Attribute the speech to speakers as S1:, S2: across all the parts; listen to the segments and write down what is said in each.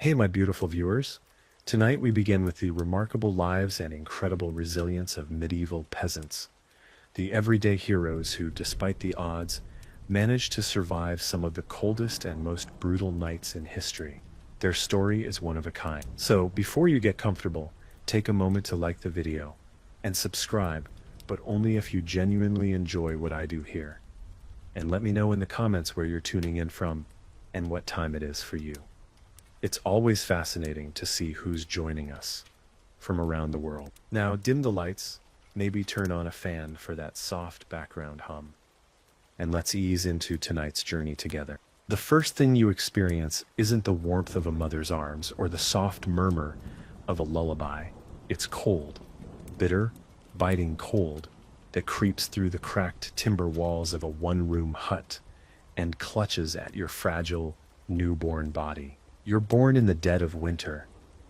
S1: Hey, my beautiful viewers. Tonight we begin with the remarkable lives and incredible resilience of medieval peasants, the everyday heroes who, despite the odds, managed to survive some of the coldest and most brutal nights in history. Their story is one of a kind. So, before you get comfortable, take a moment to like the video and subscribe, but only if you genuinely enjoy what I do here. And let me know in the comments where you're tuning in from and what time it is for you. It's always fascinating to see who's joining us from around the world. Now, dim the lights, maybe turn on a fan for that soft background hum, and let's ease into tonight's journey together. The first thing you experience isn't the warmth of a mother's arms or the soft murmur of a lullaby. It's cold, bitter, biting cold that creeps through the cracked timber walls of a one-room hut and clutches at your fragile, newborn body. You're born in the dead of winter,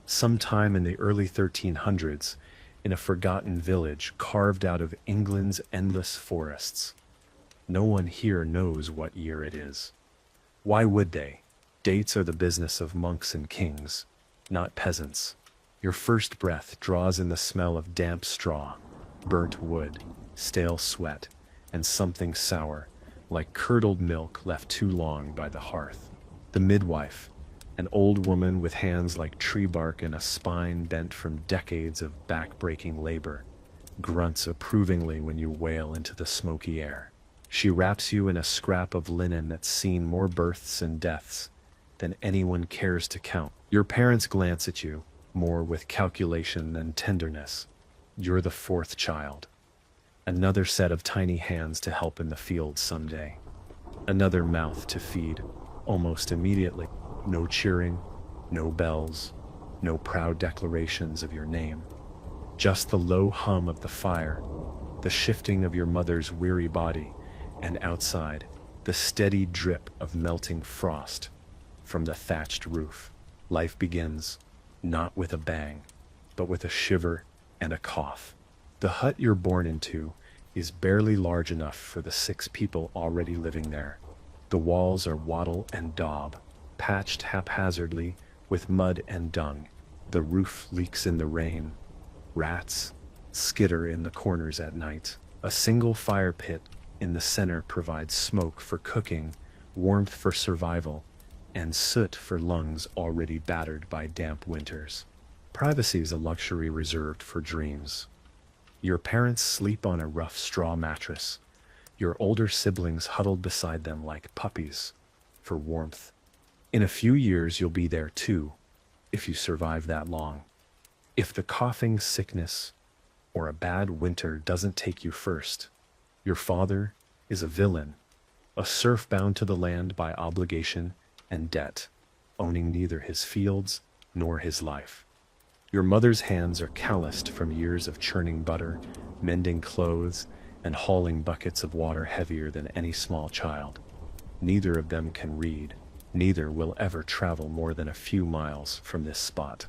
S1: sometime in the early 1300s, in a forgotten village carved out of England's endless forests. No one here knows what year it is. Why would they? Dates are the business of monks and kings, not peasants. Your first breath draws in the smell of damp straw, burnt wood, stale sweat, and something sour, like curdled milk left too long by the hearth. The midwife, an old woman with hands like tree bark and a spine bent from decades of back-breaking labor, grunts approvingly when you wail into the smoky air. She wraps you in a scrap of linen that's seen more births and deaths than anyone cares to count. Your parents glance at you, more with calculation than tenderness. You're the fourth child. Another set of tiny hands to help in the field someday. Another mouth to feed, almost immediately. No cheering, no bells, no proud declarations of your name. Just the low hum of the fire, the shifting of your mother's weary body, and outside, the steady drip of melting frost from the thatched roof. Life begins, not with a bang, but with a shiver and a cough. The hut you're born into is barely large enough for the 6 people already living there. The walls are wattle and daub, patched haphazardly with mud and dung. The roof leaks in the rain. Rats skitter in the corners at night. A single fire pit in the center provides smoke for cooking, warmth for survival, and soot for lungs already battered by damp winters. Privacy is a luxury reserved for dreams. Your parents sleep on a rough straw mattress, your older siblings huddled beside them like puppies for warmth. In a few years you'll be there too, if you survive that long. If the coughing sickness or a bad winter doesn't take you first, your father is a villain, a serf bound to the land by obligation and debt, owning neither his fields nor his life. Your mother's hands are calloused from years of churning butter, mending clothes, and hauling buckets of water heavier than any small child. Neither of them can read. Neither will ever travel more than a few miles from this spot.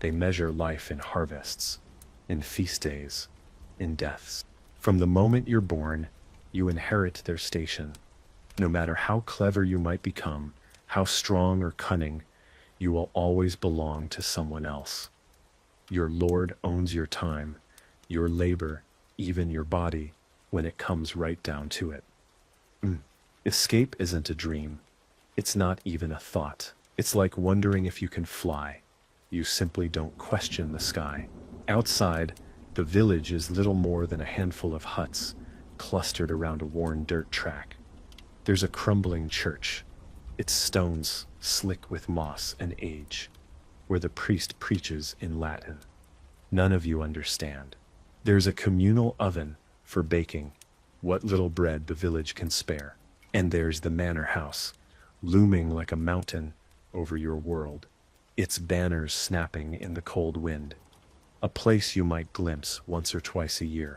S1: They measure life in harvests, in feast days, in deaths. From the moment you're born, you inherit their station. No matter how clever you might become, how strong or cunning, you will always belong to someone else. Your Lord owns your time, your labor, even your body, when it comes right down to it. Escape isn't a dream. It's not even a thought. It's like wondering if you can fly. You simply don't question the sky. Outside, the village is little more than a handful of huts, clustered around a worn dirt track. There's a crumbling church, its stones slick with moss and age, where the priest preaches in Latin. None of you understand. There's a communal oven for baking what little bread the village can spare. And there's the manor house, looming like a mountain over your world, its banners snapping in the cold wind. A place you might glimpse once or twice a year,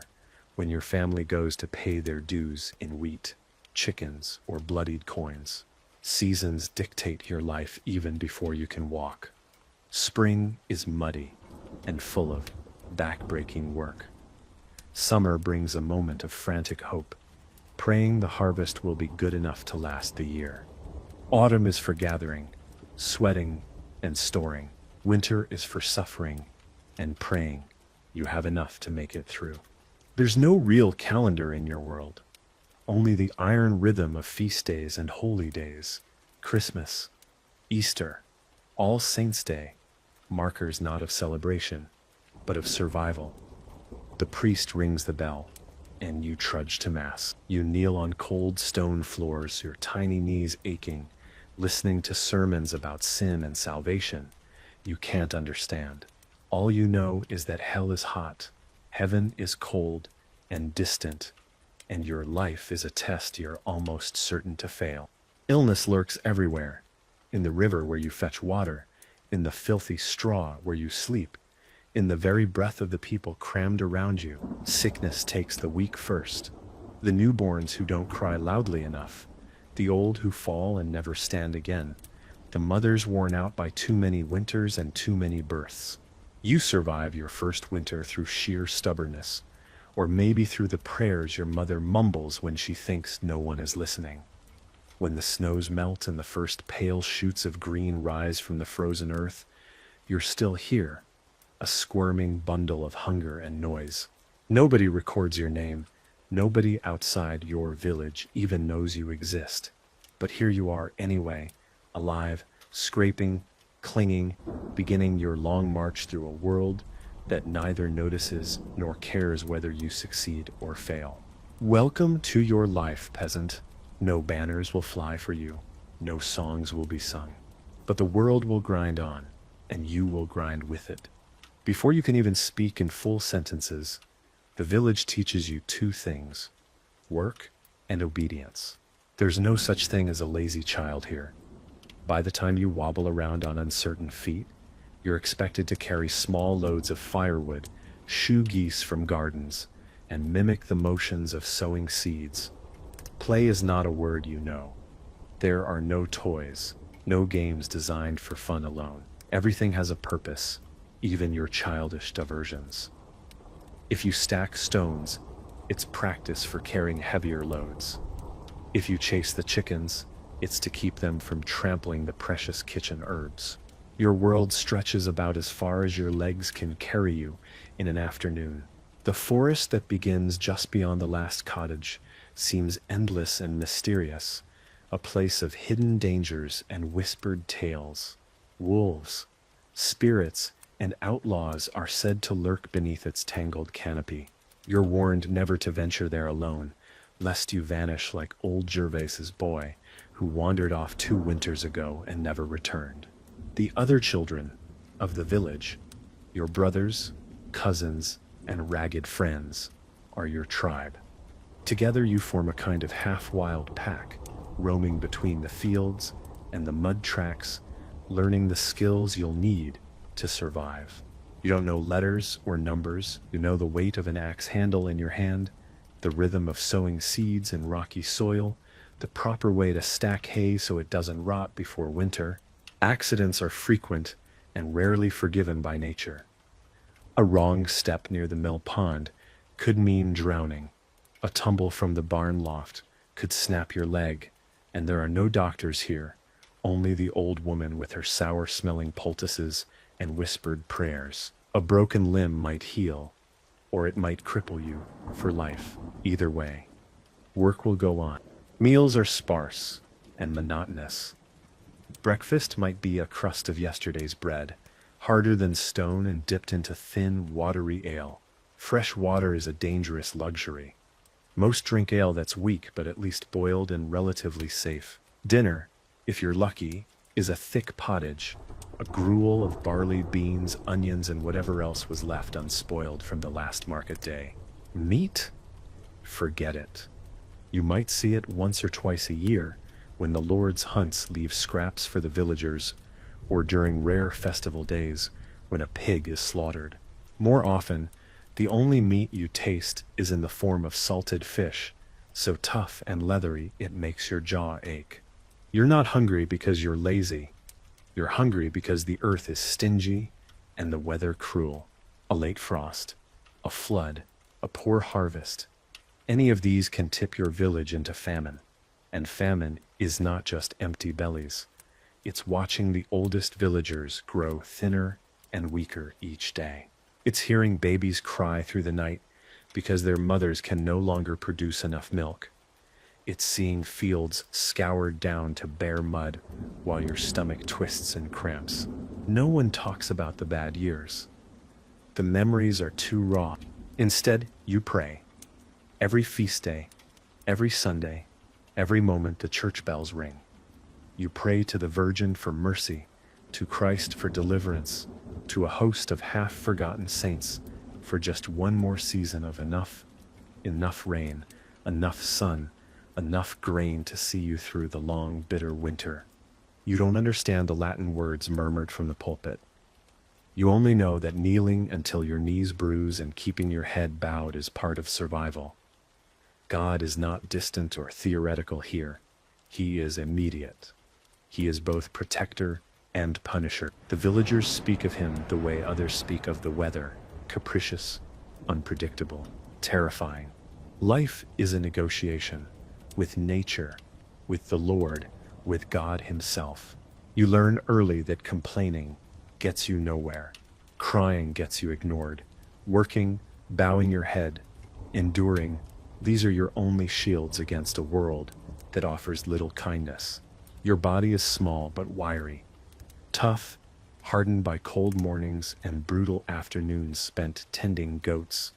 S1: when your family goes to pay their dues in wheat, chickens, or bloodied coins. Seasons dictate your life even before you can walk. Spring is muddy and full of back-breaking work. Summer brings a moment of frantic hope, praying the harvest will be good enough to last the year. Autumn is for gathering, sweating, and storing. Winter is for suffering and praying you have enough to make it through. There's no real calendar in your world, only the iron rhythm of feast days and holy days, Christmas, Easter, All Saints' Day, markers not of celebration, but of survival. The priest rings the bell, and you trudge to Mass. You kneel on cold stone floors, your tiny knees aching, listening to sermons about sin and salvation you can't understand. All you know is that hell is hot, heaven is cold and distant, and your life is a test you're almost certain to fail. Illness lurks everywhere, in the river where you fetch water, in the filthy straw where you sleep, in the very breath of the people crammed around you. Sickness takes the weak first, the newborns who don't cry loudly enough, the old who fall and never stand again, the mothers worn out by too many winters and too many births. You survive your first winter through sheer stubbornness, or maybe through the prayers your mother mumbles when she thinks no one is listening. When the snows melt and the first pale shoots of green rise from the frozen earth, you're still here, a squirming bundle of hunger and noise. Nobody records your name. Nobody outside your village even knows you exist. But here you are anyway, alive, scraping, clinging, beginning your long march through a world that neither notices nor cares whether you succeed or fail. Welcome to your life, peasant. No banners will fly for you, no songs will be sung, but the world will grind on, and you will grind with it. Before you can even speak in full sentences, the village teaches you two things: work and obedience. There's no such thing as a lazy child here. By the time you wobble around on uncertain feet, you're expected to carry small loads of firewood, shoo geese from gardens, and mimic the motions of sowing seeds. Play is not a word you know. There are no toys, no games designed for fun alone. Everything has a purpose, even your childish diversions. If you stack stones, it's practice for carrying heavier loads. If you chase the chickens, it's to keep them from trampling the precious kitchen herbs. Your world stretches about as far as your legs can carry you in an afternoon. The forest that begins just beyond the last cottage seems endless and mysterious, a place of hidden dangers and whispered tales. Wolves, spirits, and outlaws are said to lurk beneath its tangled canopy. You're warned never to venture there alone, lest you vanish like old Gervais's boy, who wandered off 2 winters ago and never returned. The other children of the village, your brothers, cousins, and ragged friends, are your tribe. Together you form a kind of half-wild pack, roaming between the fields and the mud tracks, learning the skills you'll need to survive. You don't know letters or numbers. You know the weight of an axe handle in your hand, the rhythm of sowing seeds in rocky soil, the proper way to stack hay so it doesn't rot before winter. Accidents are frequent and rarely forgiven by nature. A wrong step near the mill pond could mean drowning. A tumble from the barn loft could snap your leg, and there are no doctors here, only the old woman with her sour-smelling poultices and whispered prayers. A broken limb might heal, or it might cripple you for life. Either way, work will go on. Meals are sparse and monotonous. Breakfast might be a crust of yesterday's bread, harder than stone and dipped into thin, watery ale. Fresh water is a dangerous luxury. Most drink ale that's weak but at least boiled and relatively safe. Dinner, if you're lucky, is a thick pottage, a gruel of barley, beans, onions, and whatever else was left unspoiled from the last market day. Meat? Forget it. You might see it once or twice a year when the Lord's hunts leave scraps for the villagers, or during rare festival days when a pig is slaughtered. More often, the only meat you taste is in the form of salted fish, so tough and leathery it makes your jaw ache. You're not hungry because you're lazy. You're hungry because the earth is stingy and the weather cruel. A late frost, a flood, a poor harvest. Any of these can tip your village into famine. And famine is not just empty bellies. It's watching the oldest villagers grow thinner and weaker each day. It's hearing babies cry through the night because their mothers can no longer produce enough milk. It's seeing fields scoured down to bare mud while your stomach twists and cramps. No one talks about the bad years. The memories are too raw. Instead, you pray. Every feast day, every Sunday, every moment the church bells ring. You pray to the Virgin for mercy, to Christ for deliverance, to a host of half-forgotten saints for just one more season of enough rain, enough sun, enough grain to see you through the long, bitter winter. You don't understand the Latin words murmured from the pulpit. You only know that kneeling until your knees bruise and keeping your head bowed is part of survival. God is not distant or theoretical here. He is immediate. He is both protector and punisher. The villagers speak of him the way others speak of the weather, capricious, unpredictable, terrifying. Life is a negotiation with nature, with the Lord, with God himself. You learn early that complaining gets you nowhere. Crying gets you ignored. Working, bowing your head, enduring, these are your only shields against a world that offers little kindness. Your body is small but wiry, tough, hardened by cold mornings and brutal afternoons spent tending goats,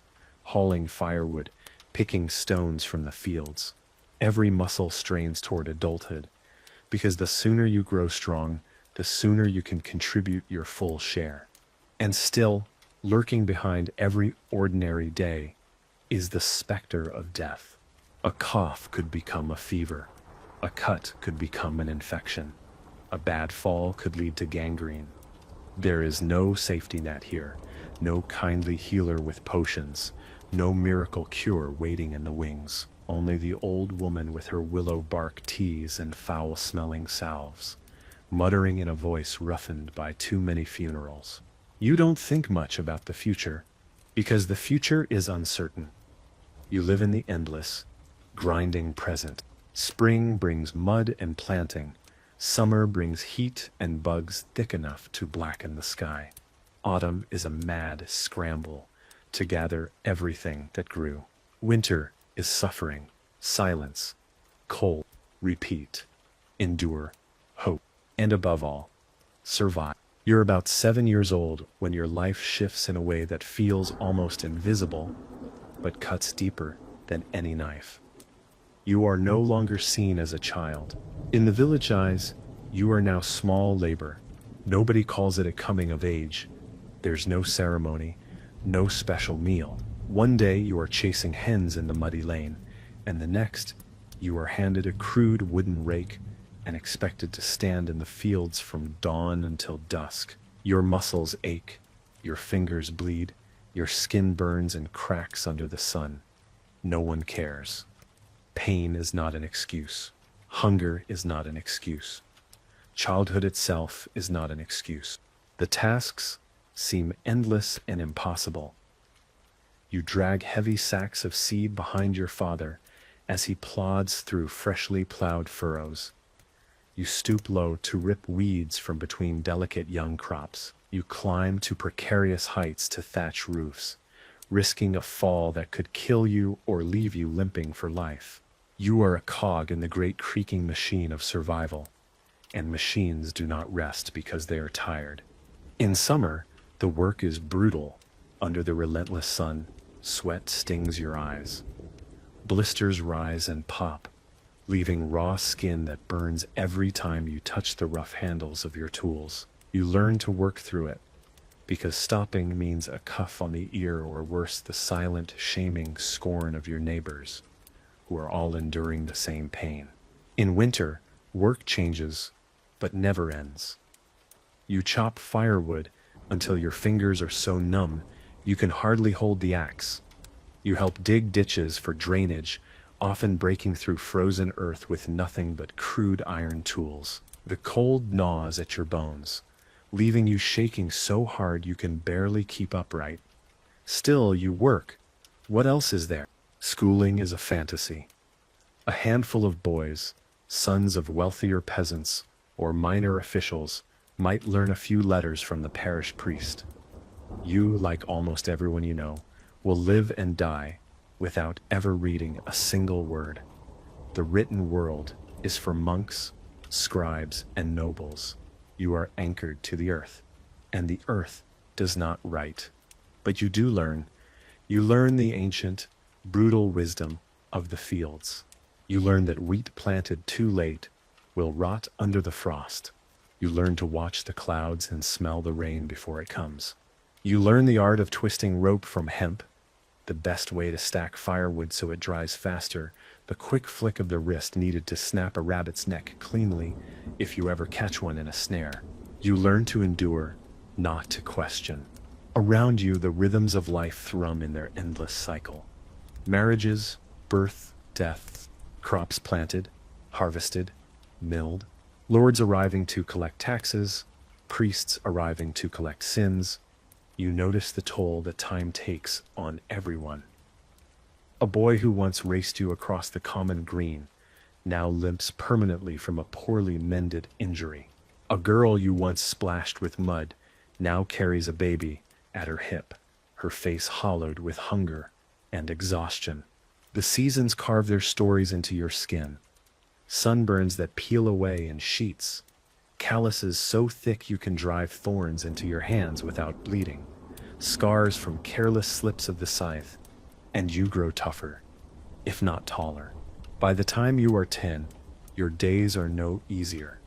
S1: hauling firewood, picking stones from the fields. Every muscle strains toward adulthood, because the sooner you grow strong, the sooner you can contribute your full share. And still, lurking behind every ordinary day, is the specter of death. A cough could become a fever. A cut could become an infection. A bad fall could lead to gangrene. There is no safety net here, no kindly healer with potions, no miracle cure waiting in the wings. Only the old woman with her willow bark teas and foul-smelling salves, muttering in a voice roughened by too many funerals. You don't think much about the future, because the future is uncertain. You live in the endless, grinding present. Spring brings mud and planting. Summer brings heat and bugs thick enough to blacken the sky. Autumn is a mad scramble to gather everything that grew. Winter is suffering, silence, cold, repeat, endure, hope, and above all, survive. You're about 7 years old when your life shifts in a way that feels almost invisible, but cuts deeper than any knife. You are no longer seen as a child. In the village eyes, you are now small labor. Nobody calls it a coming of age. There's no ceremony, no special meal. One day you are chasing hens in the muddy lane, and the next you are handed a crude wooden rake and expected to stand in the fields from dawn until dusk. Your muscles ache, your fingers bleed, your skin burns and cracks under the sun. No one cares. Pain is not an excuse. Hunger is not an excuse. Childhood itself is not an excuse. The tasks seem endless and impossible. You drag heavy sacks of seed behind your father as he plods through freshly plowed furrows. You stoop low to rip weeds from between delicate young crops. You climb to precarious heights to thatch roofs, risking a fall that could kill you or leave you limping for life. You are a cog in the great creaking machine of survival, and machines do not rest because they are tired. In summer, the work is brutal. Under the relentless sun, sweat stings your eyes. Blisters rise and pop, leaving raw skin that burns every time you touch the rough handles of your tools. You learn to work through it, because stopping means a cuff on the ear or worse, the silent, shaming scorn of your neighbors, who are all enduring the same pain. In winter, work changes, but never ends. You chop firewood until your fingers are so numb you can hardly hold the axe. You help dig ditches for drainage, often breaking through frozen earth with nothing but crude iron tools. The cold gnaws at your bones, leaving you shaking so hard you can barely keep upright. Still, you work. What else is there? Schooling is a fantasy. A handful of boys, sons of wealthier peasants, or minor officials might learn a few letters from the parish priest. You, like almost everyone you know, will live and die without ever reading a single word. The written world is for monks, scribes, and nobles. You are anchored to the earth, and the earth does not write. But you do learn. You learn the ancient, brutal wisdom of the fields. You learn that wheat planted too late will rot under the frost. You learn to watch the clouds and smell the rain before it comes. You learn the art of twisting rope from hemp, the best way to stack firewood so it dries faster, the quick flick of the wrist needed to snap a rabbit's neck cleanly if you ever catch one in a snare. You learn to endure, not to question. Around you, the rhythms of life thrum in their endless cycle. Marriages, birth, death, crops planted, harvested, milled, lords arriving to collect taxes, priests arriving to collect sins. You notice the toll that time takes on everyone. A boy who once raced you across the common green now limps permanently from a poorly mended injury. A girl you once splashed with mud now carries a baby at her hip, her face hollowed with hunger and exhaustion. The seasons carve their stories into your skin. Sunburns that peel away in sheets. Calluses so thick you can drive thorns into your hands without bleeding. Scars from careless slips of the scythe. And you grow tougher, if not taller. By the time you are 10, your days are no easier,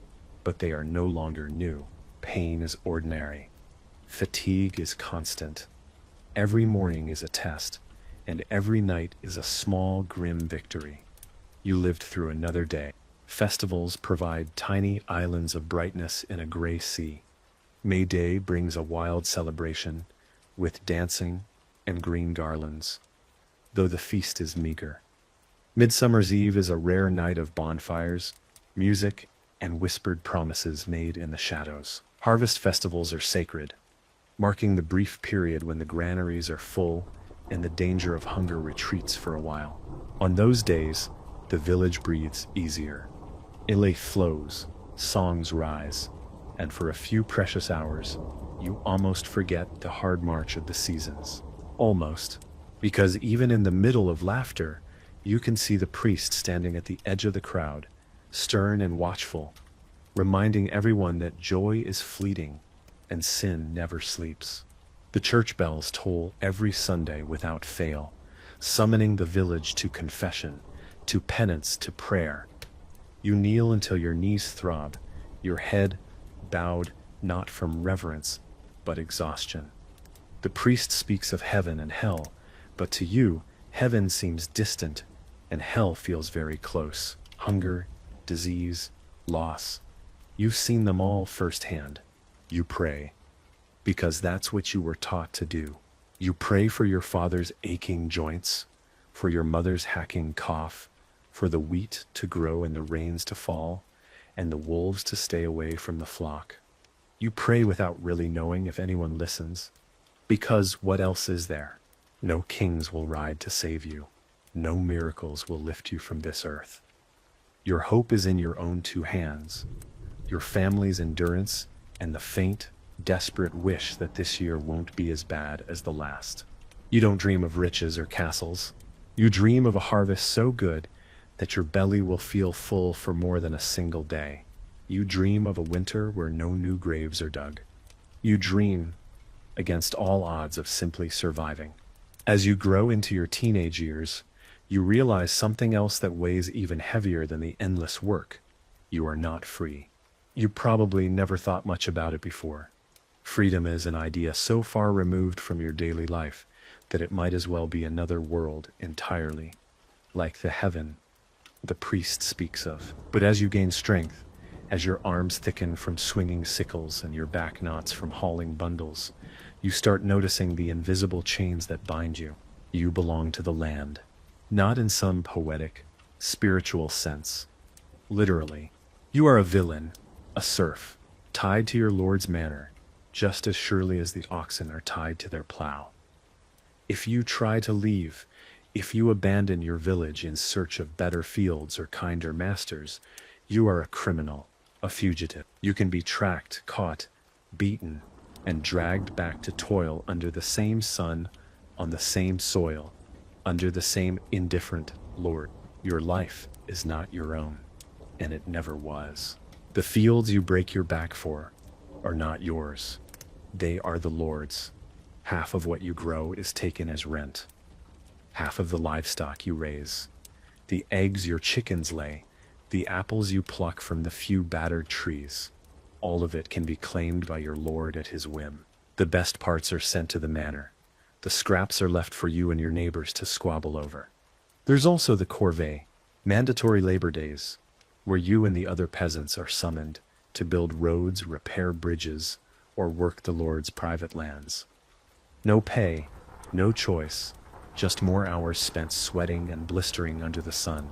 S1: but they are no longer new. Pain is ordinary. Fatigue is constant. Every morning is a test, and every night is a small, grim victory. You lived through another day. Festivals provide tiny islands of brightness in a gray sea. May Day brings a wild celebration with dancing and green garlands, though the feast is meager. Midsummer's Eve is a rare night of bonfires, music, and whispered promises made in the shadows. Harvest festivals are sacred, marking the brief period when the granaries are full and the danger of hunger retreats for a while. On those days, the village breathes easier. Illy flows, songs rise, and for a few precious hours, you almost forget the hard march of the seasons. Almost. Because even in the middle of laughter, you can see the priest standing at the edge of the crowd, stern and watchful, reminding everyone that joy is fleeting and sin never sleeps. The church bells toll every Sunday without fail, summoning the village to confession, to penance, to prayer. You kneel until your knees throb, your head bowed not from reverence, but exhaustion. The priest speaks of heaven and hell, but to you, heaven seems distant, and hell feels very close. Hunger, disease, loss. You've seen them all firsthand. You pray, because that's what you were taught to do. You pray for your father's aching joints, for your mother's hacking cough, for the wheat to grow and the rains to fall, and the wolves to stay away from the flock. You pray without really knowing if anyone listens, because what else is there? No kings will ride to save you. No miracles will lift you from this earth. Your hope is in your own two hands, your family's endurance, and the faint, desperate wish that this year won't be as bad as the last. You don't dream of riches or castles. You dream of a harvest so good that your belly will feel full for more than a single day. You dream of a winter where no new graves are dug. You dream against all odds of simply surviving. As you grow into your teenage years, you realize something else that weighs even heavier than the endless work. You are not free. You probably never thought much about it before. Freedom is an idea so far removed from your daily life that it might as well be another world entirely, like the heaven the priest speaks of. But as you gain strength, as your arms thicken from swinging sickles and your back knots from hauling bundles, you start noticing the invisible chains that bind you. You belong to the land, not in some poetic, spiritual sense. Literally, you are a villain, a serf, tied to your lord's manor, just as surely as the oxen are tied to their plow. If you try to leave, if you abandon your village in search of better fields or kinder masters, you are a criminal, a fugitive. You can be tracked, caught, beaten, and dragged back to toil under the same sun, on the same soil, under the same indifferent Lord. Your life is not your own, and it never was. The fields you break your back for are not yours. They are the Lord's. Half of what you grow is taken as rent. Half of the livestock you raise, the eggs your chickens lay, the apples you pluck from the few battered trees, all of it can be claimed by your Lord at his whim. The best parts are sent to the manor. The scraps are left for you and your neighbors to squabble over. There's also the corvée, mandatory labor days, where you and the other peasants are summoned to build roads, repair bridges, or work the Lord's private lands. No pay, no choice, just more hours spent sweating and blistering under the sun,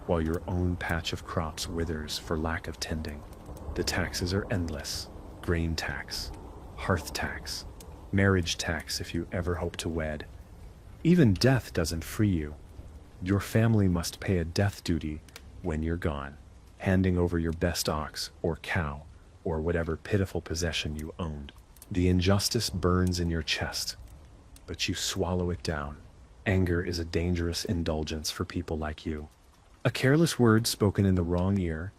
S1: while your own patch of crops withers for lack of tending. The taxes are endless: grain tax, hearth tax, marriage tax if you ever hope to wed. Even death doesn't free you. Your family must pay a death duty when you're gone, handing over your best ox or cow or whatever pitiful possession you owned. The injustice burns in your chest, but you swallow it down. Anger is a dangerous indulgence for people like you. A careless word spoken in the wrong ear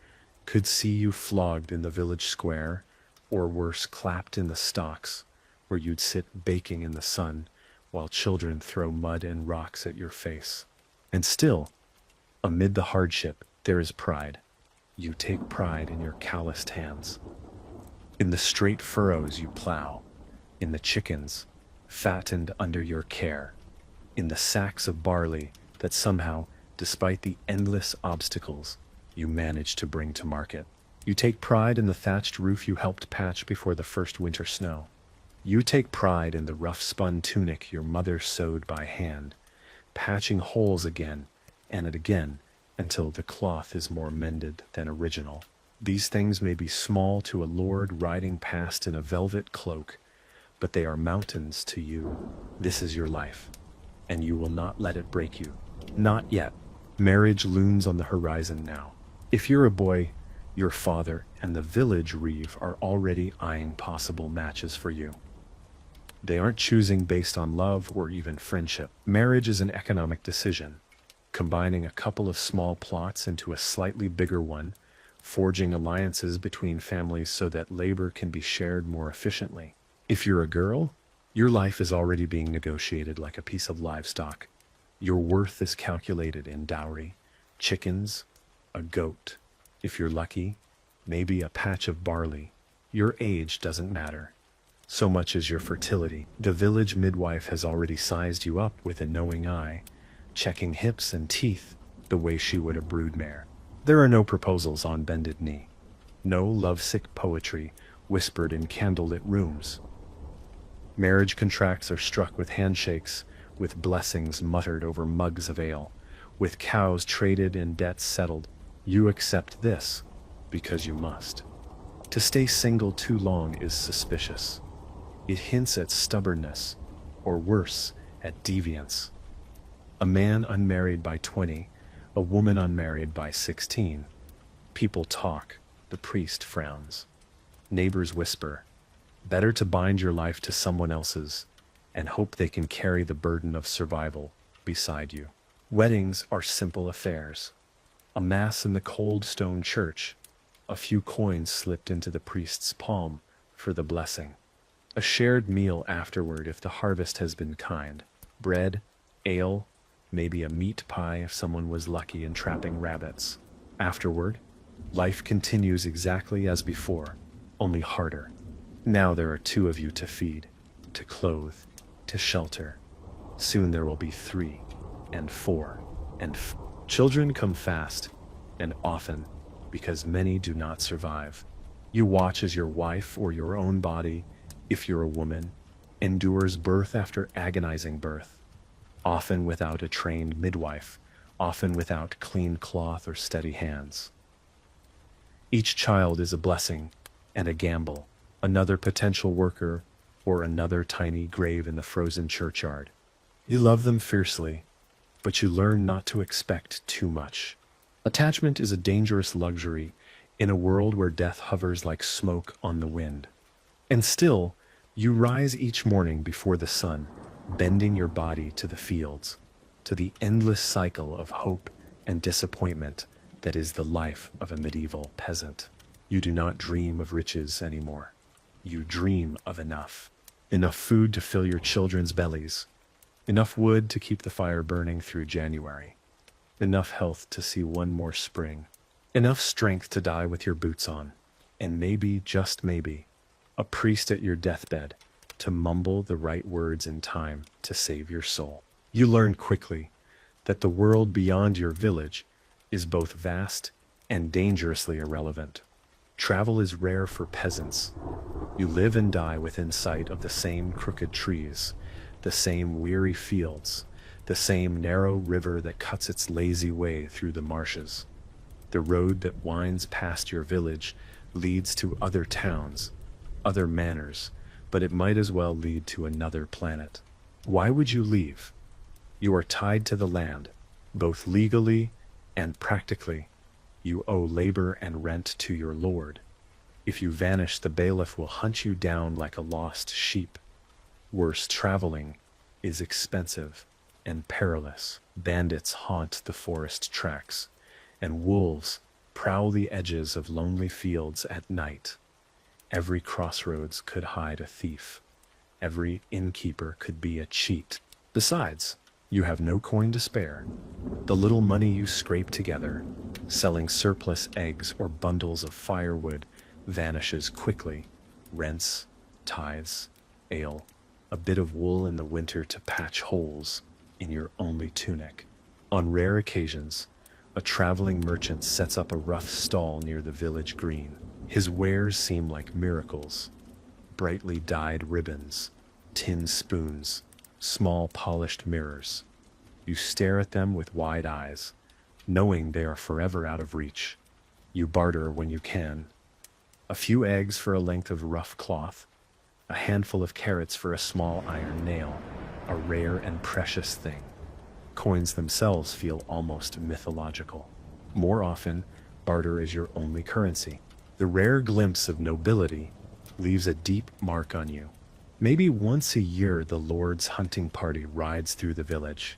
S1: could see you flogged in the village square, or worse, clapped in the stocks, where you'd sit baking in the sun while children throw mud and rocks at your face. And still, amid the hardship, there is pride. You take pride in your calloused hands, in the straight furrows you plow, in the chickens fattened under your care, in the sacks of barley that somehow, despite the endless obstacles, you manage to bring to market. You take pride in the thatched roof you helped patch before the first winter snow. You take pride in the rough-spun tunic your mother sewed by hand, patching holes again and again until the cloth is more mended than original. These things may be small to a lord riding past in a velvet cloak, but they are mountains to you. This is your life, and you will not let it break you. Not yet. Marriage looms on the horizon now. If you're a boy, your father and the village reeve are already eyeing possible matches for you. They aren't choosing based on love or even friendship. Marriage is an economic decision, combining a couple of small plots into a slightly bigger one, forging alliances between families so that labor can be shared more efficiently. If you're a girl, your life is already being negotiated like a piece of livestock. Your worth is calculated in dowry, chickens, a goat. If you're lucky, maybe a patch of barley. Your age doesn't matter so much as your fertility. The village midwife has already sized you up with a knowing eye, checking hips and teeth the way she would a broodmare. There are no proposals on bended knee, no lovesick poetry whispered in candlelit rooms. Marriage contracts are struck with handshakes, with blessings muttered over mugs of ale, with cows traded and debts settled. You accept this because you must. To stay single too long is suspicious. It hints at stubbornness, or worse, at deviance. A man unmarried by 20, a woman unmarried by 16. People talk, the priest frowns. Neighbors whisper, better to bind your life to someone else's and hope they can carry the burden of survival beside you. Weddings are simple affairs. A mass in the cold stone church, a few coins slipped into the priest's palm for the blessing. A shared meal afterward if the harvest has been kind. Bread, ale, maybe a meat pie if someone was lucky in trapping rabbits. Afterward, life continues exactly as before, only harder. Now there are 2 of you to feed, to clothe, to shelter. Soon there will be 3 and 4 and children come fast and often because many do not survive. You watch as your wife or your own body, if you're a woman, endures birth after agonizing birth, often without a trained midwife, often without clean cloth or steady hands. Each child is a blessing and a gamble, another potential worker or another tiny grave in the frozen churchyard. You love them fiercely, but you learn not to expect too much. Attachment is a dangerous luxury in a world where death hovers like smoke on the wind. And still, you rise each morning before the sun, bending your body to the fields, to the endless cycle of hope and disappointment that is the life of a medieval peasant. You do not dream of riches anymore. You dream of enough. Enough food to fill your children's bellies. Enough wood to keep the fire burning through January. Enough health to see one more spring. Enough strength to die with your boots on. And maybe, just maybe, a priest at your deathbed to mumble the right words in time to save your soul. You learn quickly that the world beyond your village is both vast and dangerously irrelevant. Travel is rare for peasants. You live and die within sight of the same crooked trees, the same weary fields, the same narrow river that cuts its lazy way through the marshes. The road that winds past your village leads to other towns, other manors, but it might as well lead to another planet. Why would you leave? You are tied to the land, both legally and practically. You owe labor and rent to your lord. If you vanish, the bailiff will hunt you down like a lost sheep. Worse, traveling is expensive and perilous. Bandits haunt the forest tracks, and wolves prowl the edges of lonely fields at night. Every crossroads could hide a thief. Every innkeeper could be a cheat. Besides, you have no coin to spare. The little money you scrape together, selling surplus eggs or bundles of firewood, vanishes quickly. Rents, tithes, ale, a bit of wool in the winter to patch holes in your only tunic. On rare occasions, a traveling merchant sets up a rough stall near the village green. His wares seem like miracles: brightly dyed ribbons, tin spoons, small polished mirrors. You stare at them with wide eyes, knowing they are forever out of reach. You barter when you can. A few eggs for a length of rough cloth, a handful of carrots for a small iron nail, a rare and precious thing. Coins themselves feel almost mythological. More often, barter is your only currency. The rare glimpse of nobility leaves a deep mark on you. Maybe once a year the Lord's hunting party rides through the village.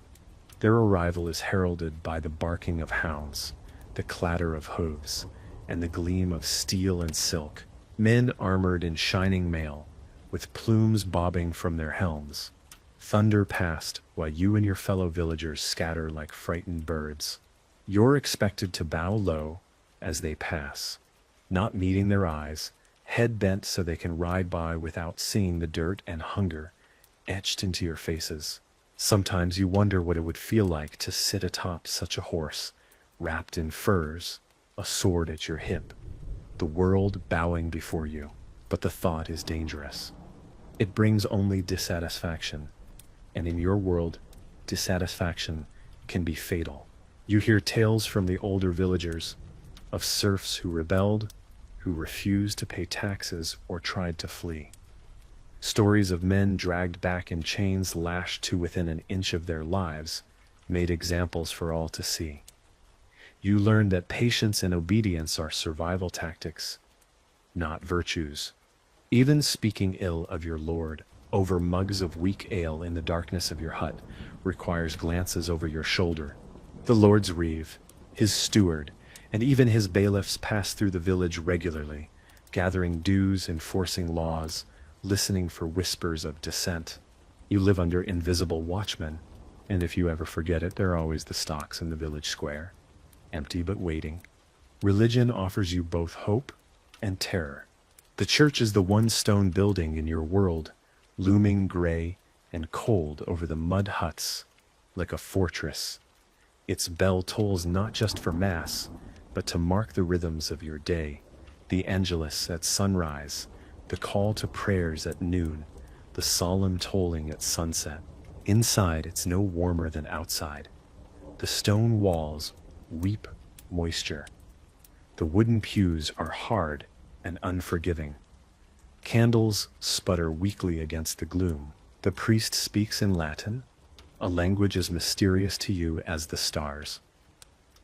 S1: Their arrival is heralded by the barking of hounds, the clatter of hooves, and the gleam of steel and silk. Men armored in shining mail, with plumes bobbing from their helms, thunder past while you and your fellow villagers scatter like frightened birds. You're expected to bow low as they pass, not meeting their eyes, head bent so they can ride by without seeing the dirt and hunger etched into your faces. Sometimes you wonder what it would feel like to sit atop such a horse, wrapped in furs, a sword at your hip, the world bowing before you. But the thought is dangerous. It brings only dissatisfaction, and in your world, dissatisfaction can be fatal. You hear tales from the older villagers of serfs who rebelled, who refused to pay taxes or tried to flee. Stories of men dragged back in chains lashed to within an inch of their lives, made examples for all to see. You learn that patience and obedience are survival tactics, not virtues. Even speaking ill of your lord over mugs of weak ale in the darkness of your hut requires glances over your shoulder. The lord's reeve, his steward, and even his bailiffs pass through the village regularly, gathering dues, enforcing laws, listening for whispers of dissent. You live under invisible watchmen, and if you ever forget it, there are always the stocks in the village square, empty but waiting. Religion offers you both hope and terror. The church is the one stone building in your world, looming gray and cold over the mud huts like a fortress. Its bell tolls not just for mass, but to mark the rhythms of your day, the Angelus at sunrise, the call to prayers at noon, the solemn tolling at sunset. Inside, it's no warmer than outside. The stone walls weep moisture. The wooden pews are hard and unforgiving. Candles sputter weakly against the gloom. The priest speaks in Latin, a language as mysterious to you as the stars.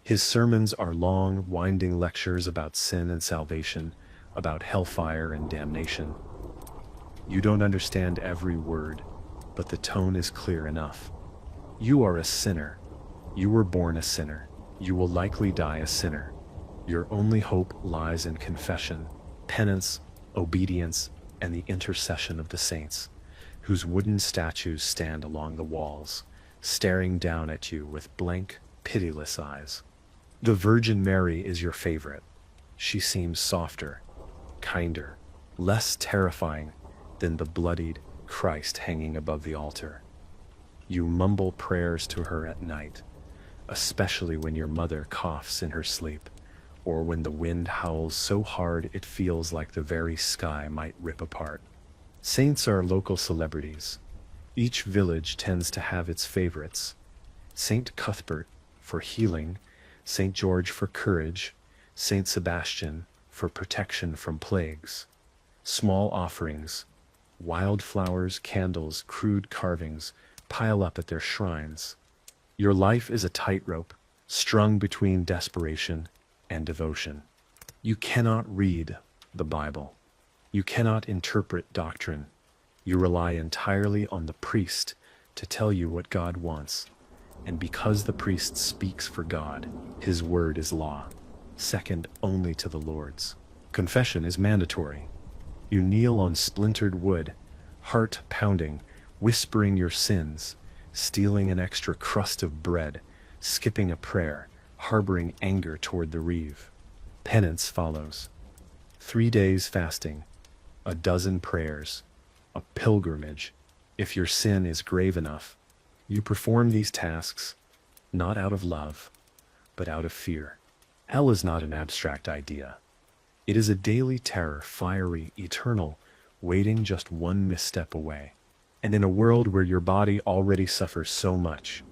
S1: His sermons are long, winding lectures about sin and salvation, about hellfire and damnation. You don't understand every word, but the tone is clear enough. You are a sinner. You were born a sinner. You will likely die a sinner. Your only hope lies in confession, penance, obedience, and the intercession of the saints, whose wooden statues stand along the walls, staring down at you with blank, pitiless eyes. The Virgin Mary is your favorite. She seems softer, kinder, less terrifying than the bloodied Christ hanging above the altar. You mumble prayers to her at night, especially when your mother coughs in her sleep, or when the wind howls so hard it feels like the very sky might rip apart. Saints are local celebrities. Each village tends to have its favorites. Saint Cuthbert for healing, Saint George for courage, Saint Sebastian for protection from plagues. Small offerings, wildflowers, candles, crude carvings pile up at their shrines. Your life is a tightrope, strung between desperation and devotion. You cannot read the Bible. You cannot interpret doctrine. You rely entirely on the priest to tell you what God wants. And because the priest speaks for God, his word is law, second only to the Lord's. Confession is mandatory. You kneel on splintered wood, heart pounding, whispering your sins, stealing an extra crust of bread, skipping a prayer, harboring anger toward the reeve. Penance follows. 3 days fasting, a dozen prayers, a pilgrimage. If your sin is grave enough, you perform these tasks not out of love, but out of fear. Hell is not an abstract idea. It is a daily terror, fiery, eternal, waiting just one misstep away. And in a world where your body already suffers so much,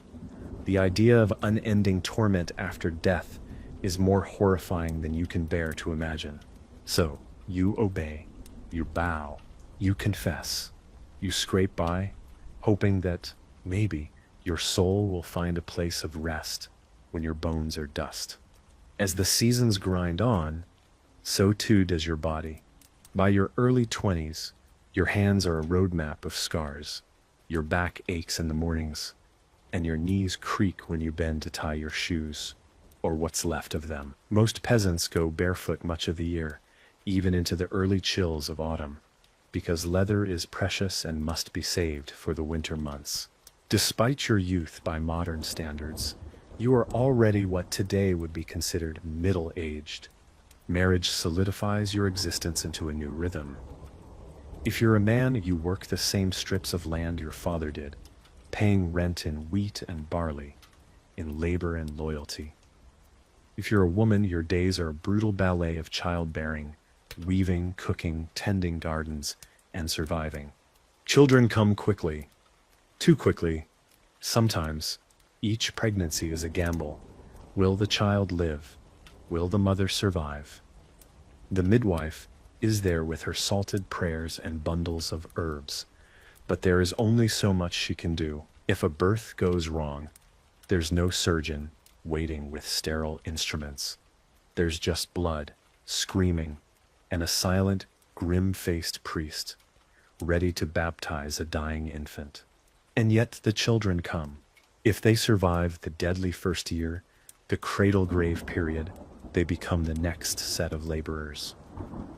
S1: the idea of unending torment after death is more horrifying than you can bear to imagine. So, you obey, you bow, you confess, you scrape by, hoping that maybe your soul will find a place of rest when your bones are dust. As the seasons grind on, so too does your body. By your early 20s, your hands are a roadmap of scars. Your back aches in the mornings, and your knees creak when you bend to tie your shoes, or what's left of them. Most peasants go barefoot much of the year, even into the early chills of autumn, because leather is precious and must be saved for the winter months. Despite your youth by modern standards, you are already what today would be considered middle-aged. Marriage solidifies your existence into a new rhythm. If you're a man, you work the same strips of land your father did, paying rent in wheat and barley, in labor and loyalty. If you're a woman, your days are a brutal ballet of childbearing, weaving, cooking, tending gardens, and surviving. Children come quickly, too quickly. Sometimes, each pregnancy is a gamble. Will the child live? Will the mother survive? The midwife is there with her salted prayers and bundles of herbs, but there is only so much she can do. If a birth goes wrong, there's no surgeon waiting with sterile instruments. There's just blood, screaming, and a silent, grim-faced priest, ready to baptize a dying infant. And yet the children come. If they survive the deadly first year, the cradle-grave period, they become the next set of laborers.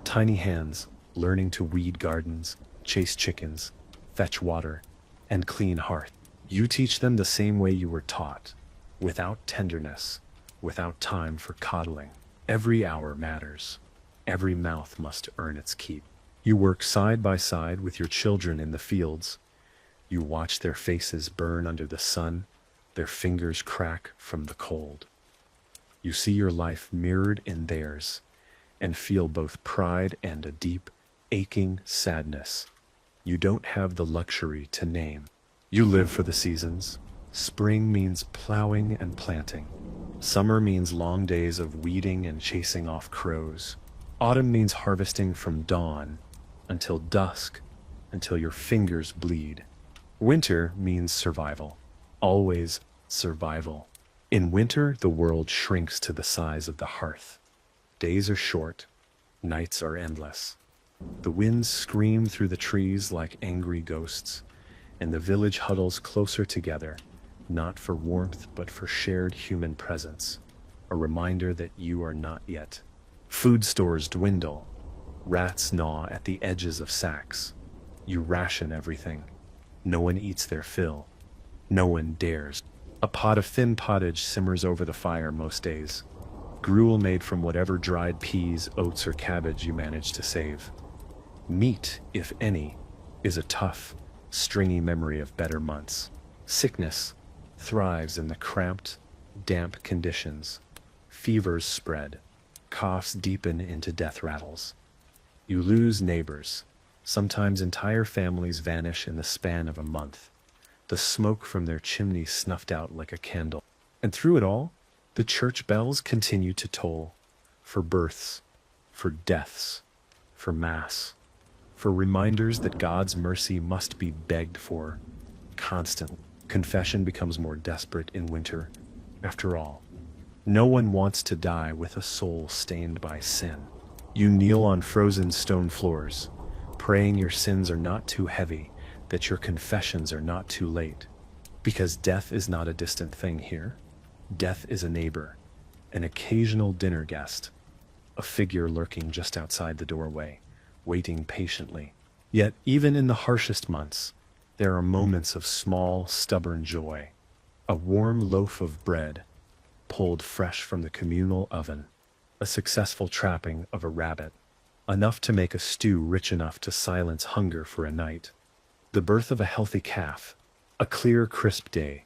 S1: Tiny hands, learning to weed gardens, chase chickens, fetch water, and clean hearth. You teach them the same way you were taught, without tenderness, without time for coddling. Every hour matters. Every mouth must earn its keep. You work side by side with your children in the fields. You watch their faces burn under the sun, their fingers crack from the cold. You see your life mirrored in theirs, and feel both pride and a deep, aching sadness you don't have the luxury to name. You live for the seasons. Spring means plowing and planting. Summer means long days of weeding and chasing off crows. Autumn means harvesting from dawn until dusk, until your fingers bleed. Winter means survival. Always survival. In winter, the world shrinks to the size of the hearth. Days are short, nights are endless. The winds scream through the trees like angry ghosts, and the village huddles closer together, not for warmth but for shared human presence, a reminder that you are not yet. Food stores dwindle, rats gnaw at the edges of sacks. You ration everything. No one eats their fill. No one dares. A pot of thin pottage simmers over the fire most days. Gruel made from whatever dried peas, oats, or cabbage you manage to save. Meat, if any, is a tough, stringy memory of better months. Sickness thrives in the cramped, damp conditions. Fevers spread. Coughs deepen into death rattles. You lose neighbors. Sometimes entire families vanish in the span of a month. The smoke from their chimneys snuffed out like a candle. And through it all, the church bells continue to toll. For births, for deaths, for mass, for reminders that God's mercy must be begged for constantly. Confession becomes more desperate in winter. After all, no one wants to die with a soul stained by sin. You kneel on frozen stone floors, praying your sins are not too heavy, that your confessions are not too late. Because death is not a distant thing here. Death is a neighbor, an occasional dinner guest, a figure lurking just outside the doorway, waiting patiently. Yet, even in the harshest months, there are moments of small, stubborn joy. A warm loaf of bread, pulled fresh from the communal oven, a successful trapping of a rabbit, enough to make a stew rich enough to silence hunger for a night, the birth of a healthy calf, a clear, crisp day,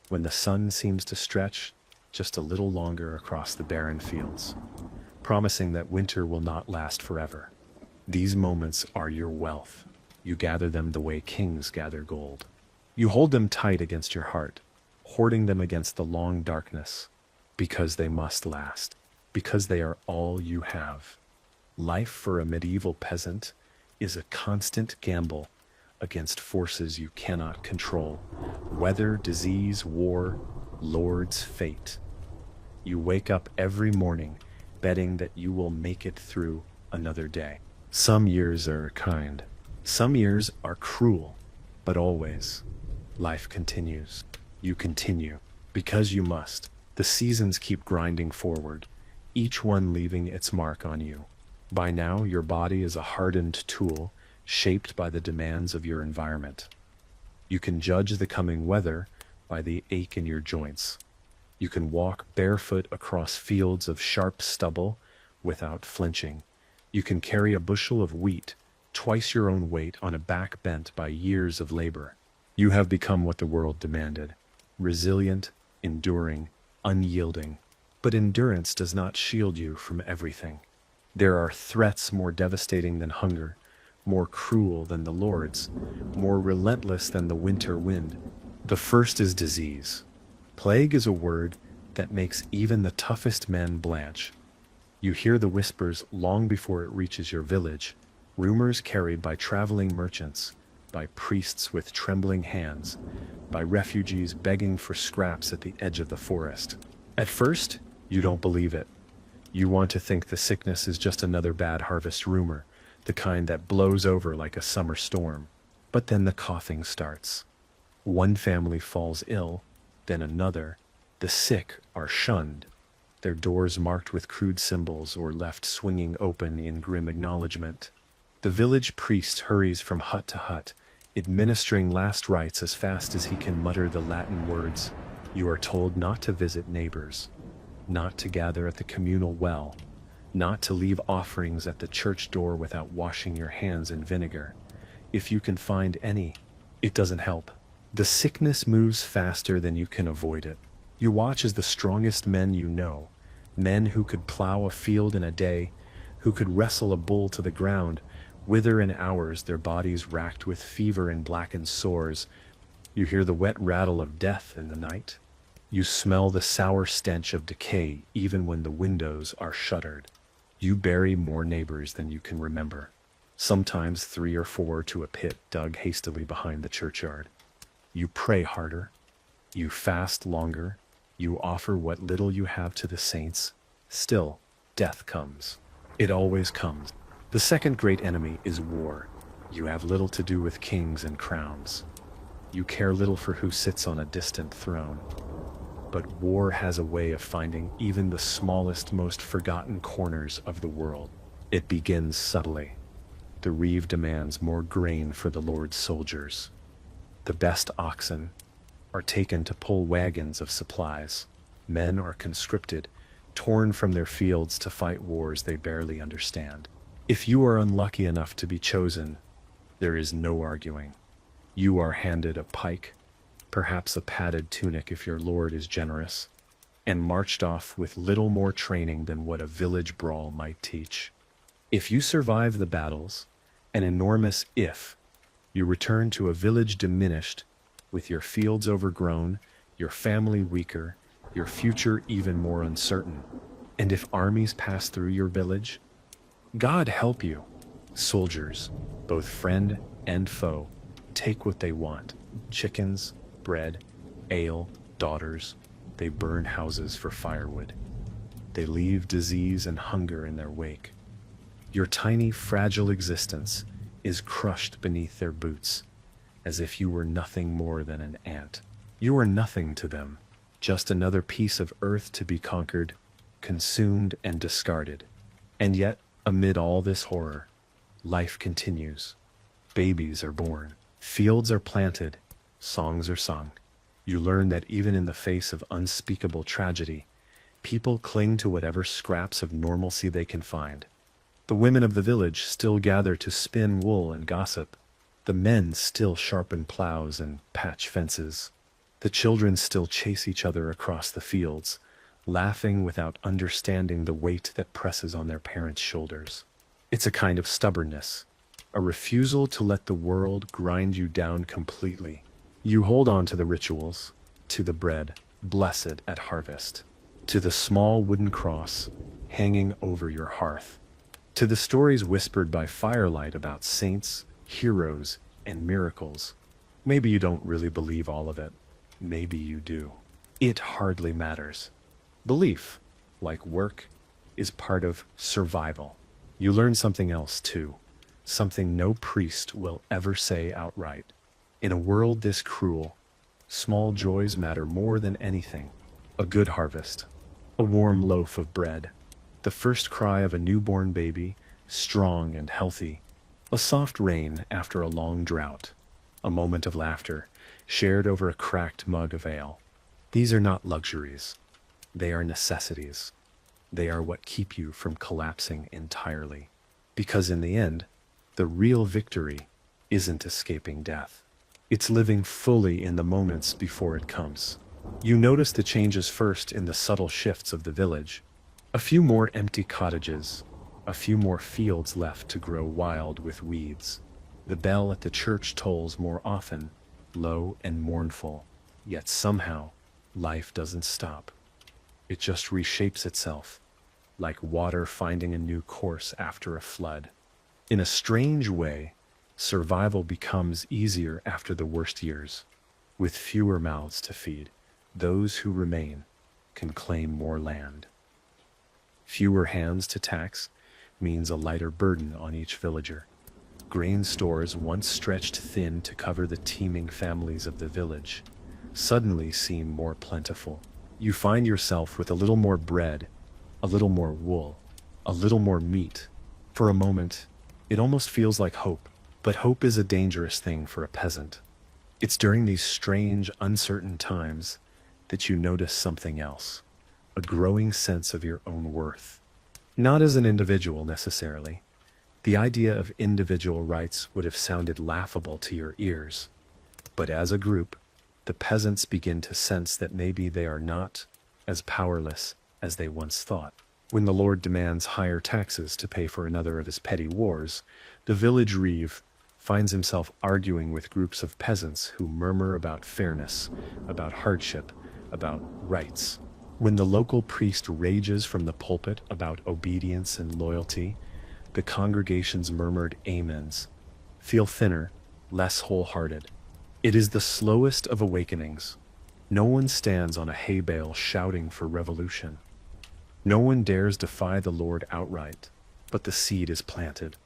S1: when the sun seems to stretch just a little longer across the barren fields, promising that winter will not last forever. These moments are your wealth. You gather them the way kings gather gold. You hold them tight against your heart, hoarding them against the long darkness, because they must last, because they are all you have. Life for a medieval peasant is a constant gamble against forces you cannot control. Weather, disease, war, lord's fate. You wake up every morning betting that you will make it through another day. Some years are kind. Some years are cruel. But always, life continues. You continue. Because you must. The seasons keep grinding forward, each one leaving its mark on you. By now, your body is a hardened tool, shaped by the demands of your environment. You can judge the coming weather by the ache in your joints. You can walk barefoot across fields of sharp stubble without flinching. You can carry a bushel of wheat, twice your own weight, on a back bent by years of labor. You have become what the world demanded: resilient, enduring, unyielding. But endurance does not shield you from everything. There are threats more devastating than hunger, more cruel than the Lord's, more relentless than the winter wind. The first is disease. Plague is a word that makes even the toughest men blanch. You hear the whispers long before it reaches your village, rumors carried by traveling merchants, by priests with trembling hands, by refugees begging for scraps at the edge of the forest. At first, you don't believe it. You want to think the sickness is just another bad harvest rumor, the kind that blows over like a summer storm. But then the coughing starts. One family falls ill, then another. The sick are shunned, their doors marked with crude symbols or left swinging open in grim acknowledgement. The village priest hurries from hut to hut, administering last rites as fast as he can mutter the Latin words. You are told not to visit neighbors, not to gather at the communal well, not to leave offerings at the church door without washing your hands in vinegar. If you can find any, it doesn't help. The sickness moves faster than you can avoid it. You watch as the strongest men you know, men who could plow a field in a day, who could wrestle a bull to the ground, wither in hours, their bodies racked with fever and blackened sores. You hear the wet rattle of death in the night. You smell the sour stench of decay even when the windows are shuttered. You bury more neighbors than you can remember, sometimes 3 or 4 to a pit dug hastily behind the churchyard. You pray harder. You fast longer. You offer what little you have to the saints. Still, death comes. It always comes. The second great enemy is war. You have little to do with kings and crowns. You care little for who sits on a distant throne. But war has a way of finding even the smallest, most forgotten corners of the world. It begins subtly. The reeve demands more grain for the Lord's soldiers. The best oxen are taken to pull wagons of supplies. Men are conscripted, torn from their fields to fight wars they barely understand. If you are unlucky enough to be chosen, there is no arguing. You are handed a pike, perhaps a padded tunic if your lord is generous, and marched off with little more training than what a village brawl might teach. If you survive the battles, an enormous if, you return to a village diminished, with your fields overgrown, your family weaker, your future even more uncertain. And if armies pass through your village, God help you. Soldiers, both friend and foe, take what they want. Chickens, bread, ale, daughters. They burn houses for firewood. They leave disease and hunger in their wake. Your tiny, fragile existence is crushed beneath their boots, as if you were nothing more than an ant. You are nothing to them, just another piece of earth to be conquered, consumed, and discarded. And yet, amid all this horror, life continues. Babies are born, fields are planted, songs are sung. You learn that even in the face of unspeakable tragedy, people cling to whatever scraps of normalcy they can find. The women of the village still gather to spin wool and gossip. The men still sharpen plows and patch fences. The children still chase each other across the fields, laughing without understanding the weight that presses on their parents' shoulders. It's a kind of stubbornness, a refusal to let the world grind you down completely. You hold on to the rituals, to the bread, blessed at harvest, to the small wooden cross hanging over your hearth, to the stories whispered by firelight about saints, heroes, and miracles. Maybe you don't really believe all of it. Maybe you do. It hardly matters. Belief, like work, is part of survival. You learn something else too, something no priest will ever say outright. In a world this cruel, small joys matter more than anything. A good harvest, a warm loaf of bread, the first cry of a newborn baby, strong and healthy, a soft rain after a long drought, a moment of laughter shared over a cracked mug of ale. These are not luxuries. They are necessities. They are what keep you from collapsing entirely. Because in the end, the real victory isn't escaping death. It's living fully in the moments before it comes. You notice the changes first in the subtle shifts of the village. A few more empty cottages, a few more fields left to grow wild with weeds. The bell at the church tolls more often, low and mournful, yet somehow life doesn't stop. It just reshapes itself, like water finding a new course after a flood. In a strange way, survival becomes easier after the worst years. With fewer mouths to feed, those who remain can claim more land. Fewer hands to tax means a lighter burden on each villager. Grain stores once stretched thin to cover the teeming families of the village suddenly seem more plentiful. You find yourself with a little more bread, a little more wool, a little more meat. For a moment, it almost feels like hope, but hope is a dangerous thing for a peasant. It's during these strange, uncertain times that you notice something else, a growing sense of your own worth. Not as an individual necessarily. The idea of individual rights would have sounded laughable to your ears. But as a group, the peasants begin to sense that maybe they are not as powerless as they once thought. When the Lord demands higher taxes to pay for another of his petty wars, the village reeve finds himself arguing with groups of peasants who murmur about fairness, about hardship, about rights. When the local priest rages from the pulpit about obedience and loyalty, the congregation's murmured amens feel thinner, less wholehearted. It is the slowest of awakenings, No one stands on a hay bale shouting for revolution. No one dares defy the Lord outright, but the seed is planted.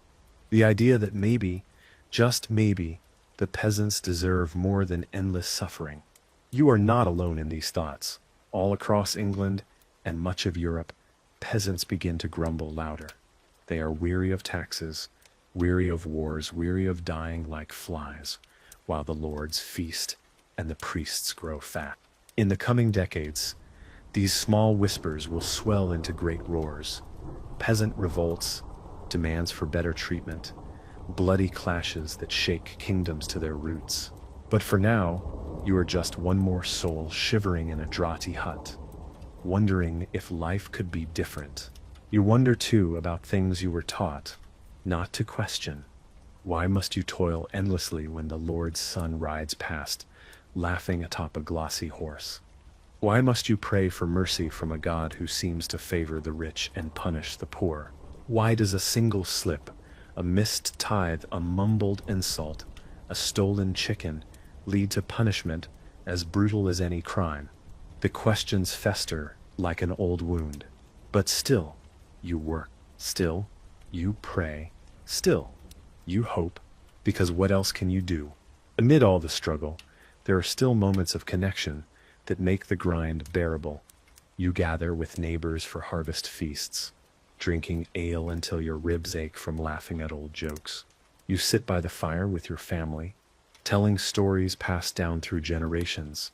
S1: The idea that maybe, just maybe, the peasants deserve more than endless suffering. You are not alone in these thoughts. All across England and much of Europe, peasants begin to grumble louder. They are weary of taxes, weary of wars, weary of dying like flies, while the lords feast and the priests grow fat. In the coming decades, these small whispers will swell into great roars. Peasant revolts, demands for better treatment, bloody clashes that shake kingdoms to their roots. But for now, you are just one more soul shivering in a draughty hut, wondering if life could be different. You wonder too about things you were taught not to question. Why must you toil endlessly when the Lord's Son rides past, laughing atop a glossy horse? Why must you pray for mercy from a God who seems to favor the rich and punish the poor? Why does a single slip, a missed tithe, a mumbled insult, a stolen chicken lead to punishment as brutal as any crime? The questions fester like an old wound. But still, you work. Still, you pray. Still, you hope, because what else can you do? Amid all the struggle, there are still moments of connection that make the grind bearable. You gather with neighbors for harvest feasts, drinking ale until your ribs ache from laughing at old jokes. You sit by the fire with your family, telling stories passed down through generations,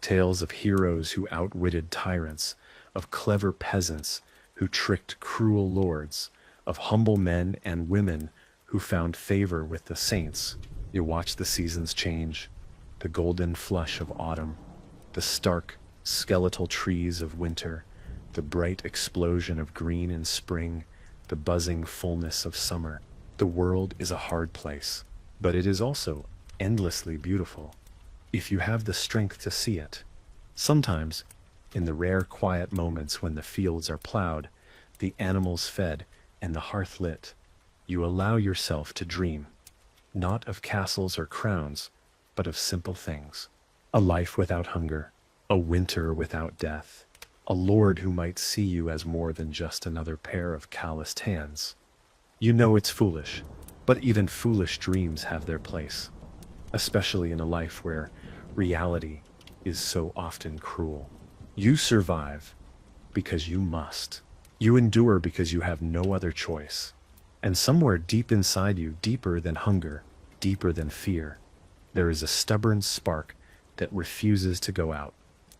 S1: tales of heroes who outwitted tyrants, of clever peasants who tricked cruel lords, of humble men and women who found favor with the saints. You watch the seasons change, the golden flush of autumn, the stark, skeletal trees of winter, the bright explosion of green in spring, the buzzing fullness of summer. The world is a hard place, but it is also endlessly beautiful, if you have the strength to see it. Sometimes, in the rare quiet moments when the fields are plowed, the animals fed, and the hearth lit, you allow yourself to dream, not of castles or crowns, but of simple things. A life without hunger, a winter without death, a Lord who might see you as more than just another pair of calloused hands. You know it's foolish, but even foolish dreams have their place, especially in a life where reality is so often cruel. You survive because you must. You endure because you have no other choice. And somewhere deep inside you, deeper than hunger, deeper than fear, there is a stubborn spark that refuses to go out.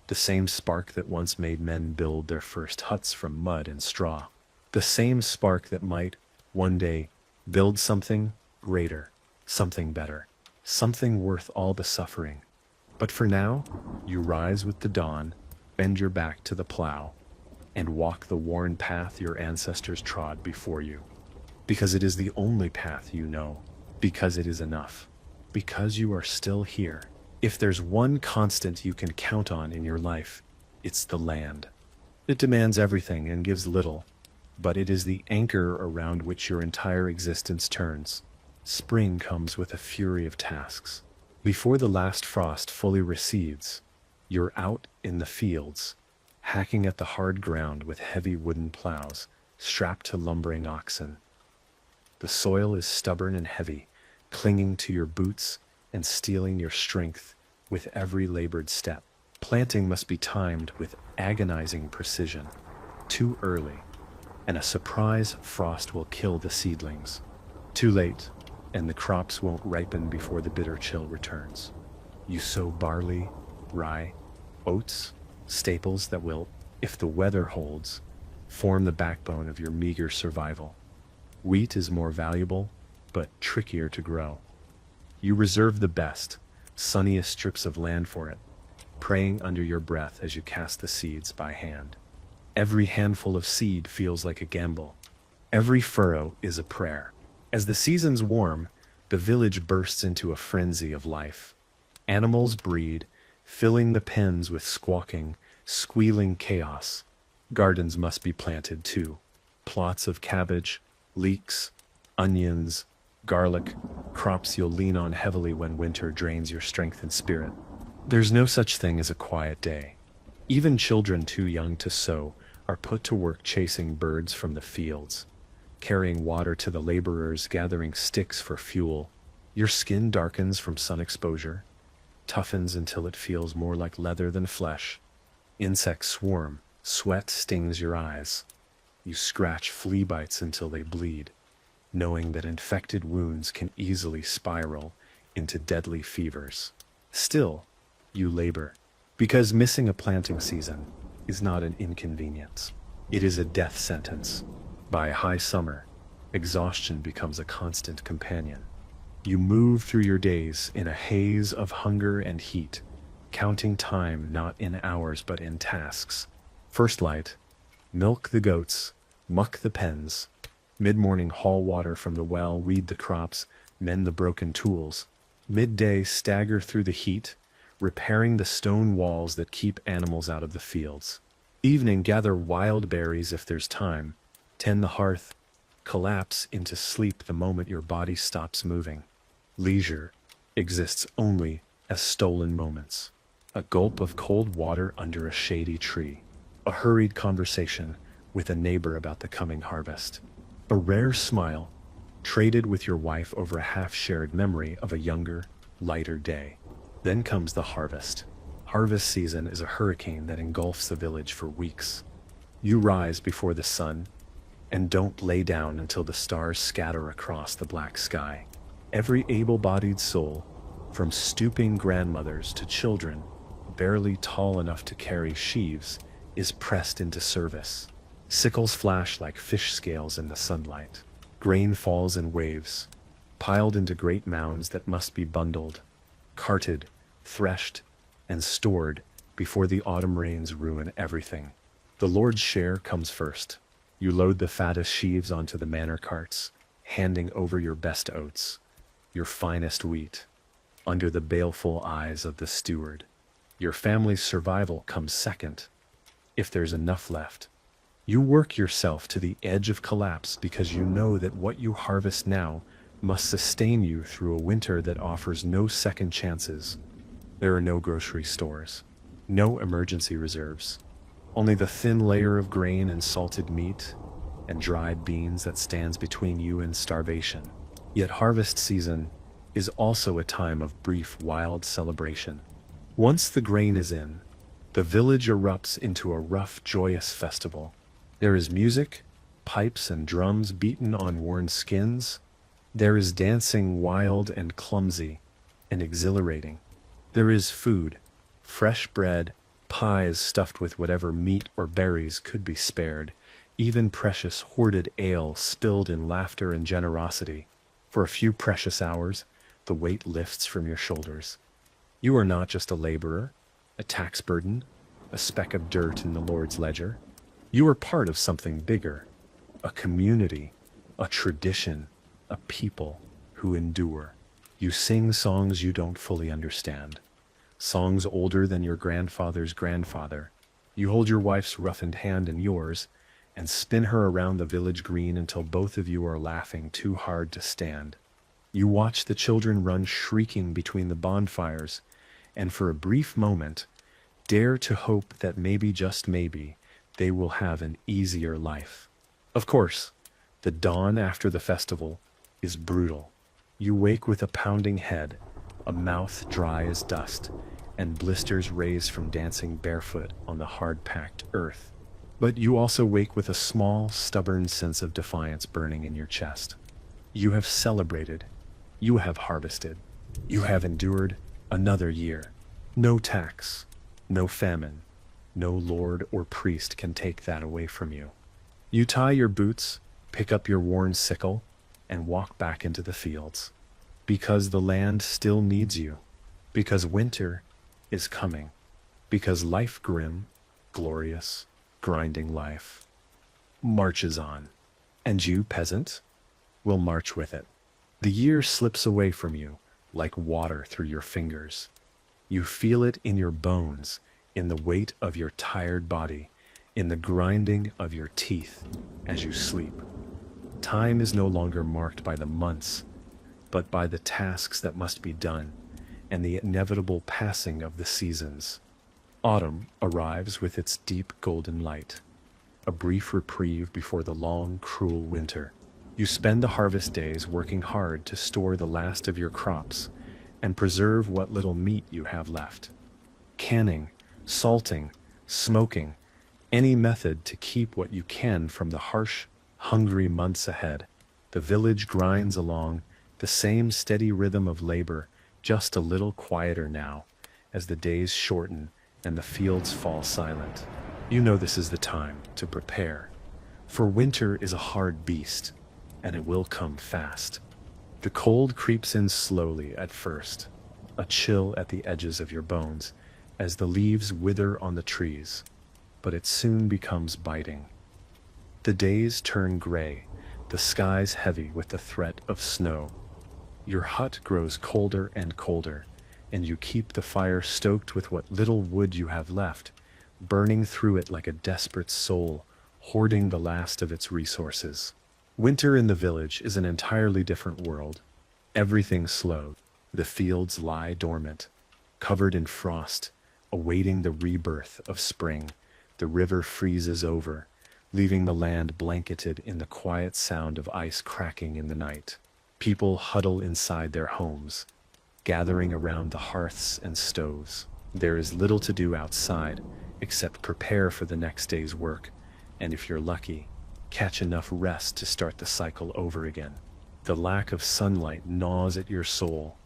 S1: The same spark that once made men build their first huts from mud and straw. The same spark that might, one day, build something greater, something better, something worth all the suffering. But for now, you rise with the dawn, bend your back to the plow, and walk the worn path your ancestors trod before you. Because it is the only path you know, because it is enough, because you are still here. If there's one constant you can count on in your life, it's the land. It demands everything and gives little, but it is the anchor around which your entire existence turns. Spring comes with a fury of tasks. Before the last frost fully recedes, you're out in the fields, hacking at the hard ground with heavy wooden plows, strapped to lumbering oxen. The soil is stubborn and heavy, clinging to your boots and stealing your strength with every labored step. Planting must be timed with agonizing precision. Too early, and a surprise frost will kill the seedlings. Too late, and the crops won't ripen before the bitter chill returns. You sow barley, rye, oats, staples that will, if the weather holds, form the backbone of your meager survival. Wheat is more valuable, but trickier to grow. You reserve the best, sunniest strips of land for it, praying under your breath as you cast the seeds by hand. Every handful of seed feels like a gamble. Every furrow is a prayer. As the seasons warm, the village bursts into a frenzy of life. Animals breed, filling the pens with squawking, squealing chaos. Gardens must be planted too. Plots of cabbage, leeks, onions, garlic, crops you'll lean on heavily when winter drains your strength and spirit. There's no such thing as a quiet day. Even children too young to sow are put to work chasing birds from the fields, carrying water to the laborers, gathering sticks for fuel. Your skin darkens from sun exposure, toughens until it feels more like leather than flesh. Insects swarm, sweat stings your eyes. You scratch flea bites until they bleed, knowing that infected wounds can easily spiral into deadly fevers. Still, you labor, because missing a planting season is not an inconvenience. It is a death sentence. By high summer, exhaustion becomes a constant companion. You move through your days in a haze of hunger and heat, counting time not in hours but in tasks. First light, milk the goats, muck the pens. Mid-morning, haul water from the well, weed the crops, mend the broken tools. Midday, stagger through the heat, repairing the stone walls that keep animals out of the fields. Evening, gather wild berries if there's time, tend the hearth, collapse into sleep the moment your body stops moving. Leisure exists only as stolen moments. A gulp of cold water under a shady tree. A hurried conversation with a neighbor about the coming harvest. A rare smile traded with your wife over a half-shared memory of a younger, lighter day. Then comes the harvest. Harvest season is a hurricane that engulfs the village for weeks. You rise before the sun and don't lay down until the stars scatter across the black sky. Every able-bodied soul, from stooping grandmothers to children barely tall enough to carry sheaves, is pressed into service. Sickles flash like fish scales in the sunlight. Grain falls in waves, piled into great mounds that must be bundled, carted, threshed, and stored before the autumn rains ruin everything. The Lord's share comes first. You load the fattest sheaves onto the manor carts, handing over your best oats, your finest wheat, under the baleful eyes of the steward. Your family's survival comes second, if there's enough left. You work yourself to the edge of collapse because you know that what you harvest now must sustain you through a winter that offers no second chances. There are no grocery stores, no emergency reserves, only the thin layer of grain and salted meat and dried beans that stands between you and starvation. Yet harvest season is also a time of brief, wild celebration. Once the grain is in, the village erupts into a rough, joyous festival. There is music, pipes and drums beaten on worn skins. There is dancing, wild and clumsy and exhilarating. There is food, fresh bread, pies stuffed with whatever meat or berries could be spared, even precious hoarded ale spilled in laughter and generosity. For a few precious hours, the weight lifts from your shoulders. You are not just a laborer, a tax burden, a speck of dirt in the Lord's ledger. You are part of something bigger, a community, a tradition, a people who endure. You sing songs you don't fully understand, songs older than your grandfather's grandfather. You hold your wife's roughened hand in yours and spin her around the village green until both of you are laughing too hard to stand. You watch the children run shrieking between the bonfires, and for a brief moment, dare to hope that maybe, just maybe, they will have an easier life. Of course, the dawn after the festival is brutal. You wake with a pounding head, a mouth dry as dust, and blisters raised from dancing barefoot on the hard-packed earth. But you also wake with a small, stubborn sense of defiance burning in your chest. You have celebrated. You have harvested. You have endured another year. No tax, no famine, no lord or priest can take that away from you. You tie your boots, pick up your worn sickle, and walk back into the fields. Because the land still needs you. Because winter is coming. Because life grim, glorious, grinding life marches on. And you, peasant, will march with it. The year slips away from you like water through your fingers. You feel it in your bones, in the weight of your tired body, in the grinding of your teeth as you sleep. Time is no longer marked by the months, but by the tasks that must be done, and the inevitable passing of the seasons. Autumn arrives with its deep golden light, a brief reprieve before the long, cruel winter. You spend the harvest days working hard to store the last of your crops and preserve what little meat you have left. Canning, salting, smoking, any method to keep what you can from the harsh, hungry months ahead. The village grinds along, the same steady rhythm of labor, just a little quieter now, as the days shorten and the fields fall silent. You know this is the time to prepare, for winter is a hard beast, and it will come fast. The cold creeps in slowly at first, a chill at the edges of your bones, as the leaves wither on the trees, but it soon becomes biting. The days turn gray, the skies heavy with the threat of snow. Your hut grows colder and colder, and you keep the fire stoked with what little wood you have left, burning through it like a desperate soul, hoarding the last of its resources. Winter in the village is an entirely different world. Everything slow. The fields lie dormant, covered in frost, awaiting the rebirth of spring. The river freezes over, leaving the land blanketed in the quiet sound of ice cracking in the night. People huddle inside their homes, gathering around the hearths and stoves. There is little to do outside, except prepare for the next day's work, and if you're lucky, catch enough rest to start the cycle over again. The lack of sunlight gnaws at your soul.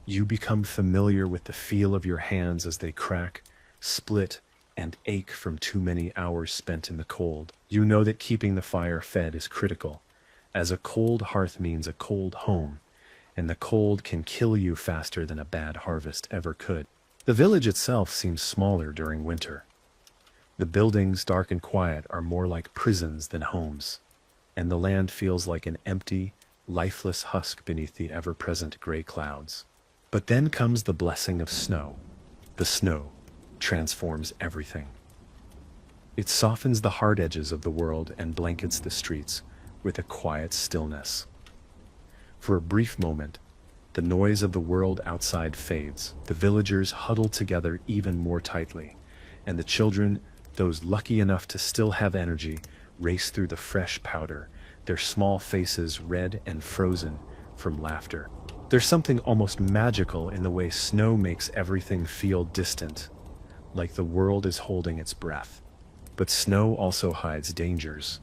S1: You become familiar with the feel of your hands as they crack, split, and ache from too many hours spent in the cold. You know that keeping the fire fed is critical, as a cold hearth means a cold home, and the cold can kill you faster than a bad harvest ever could. The village itself seems smaller during winter. The buildings, dark and quiet, are more like prisons than homes, and the land feels like an empty, lifeless husk beneath the ever-present gray clouds. But then comes the blessing of snow. The snow transforms everything. It softens the hard edges of the world and blankets the streets with a quiet stillness. For a brief moment, the noise of the world outside fades. The villagers huddle together even more tightly, and the children, those lucky enough to still have energy, race through the fresh powder, their small faces red and frozen from laughter. There's something almost magical in the way snow makes everything feel distant, like the world is holding its breath. But snow also hides dangers.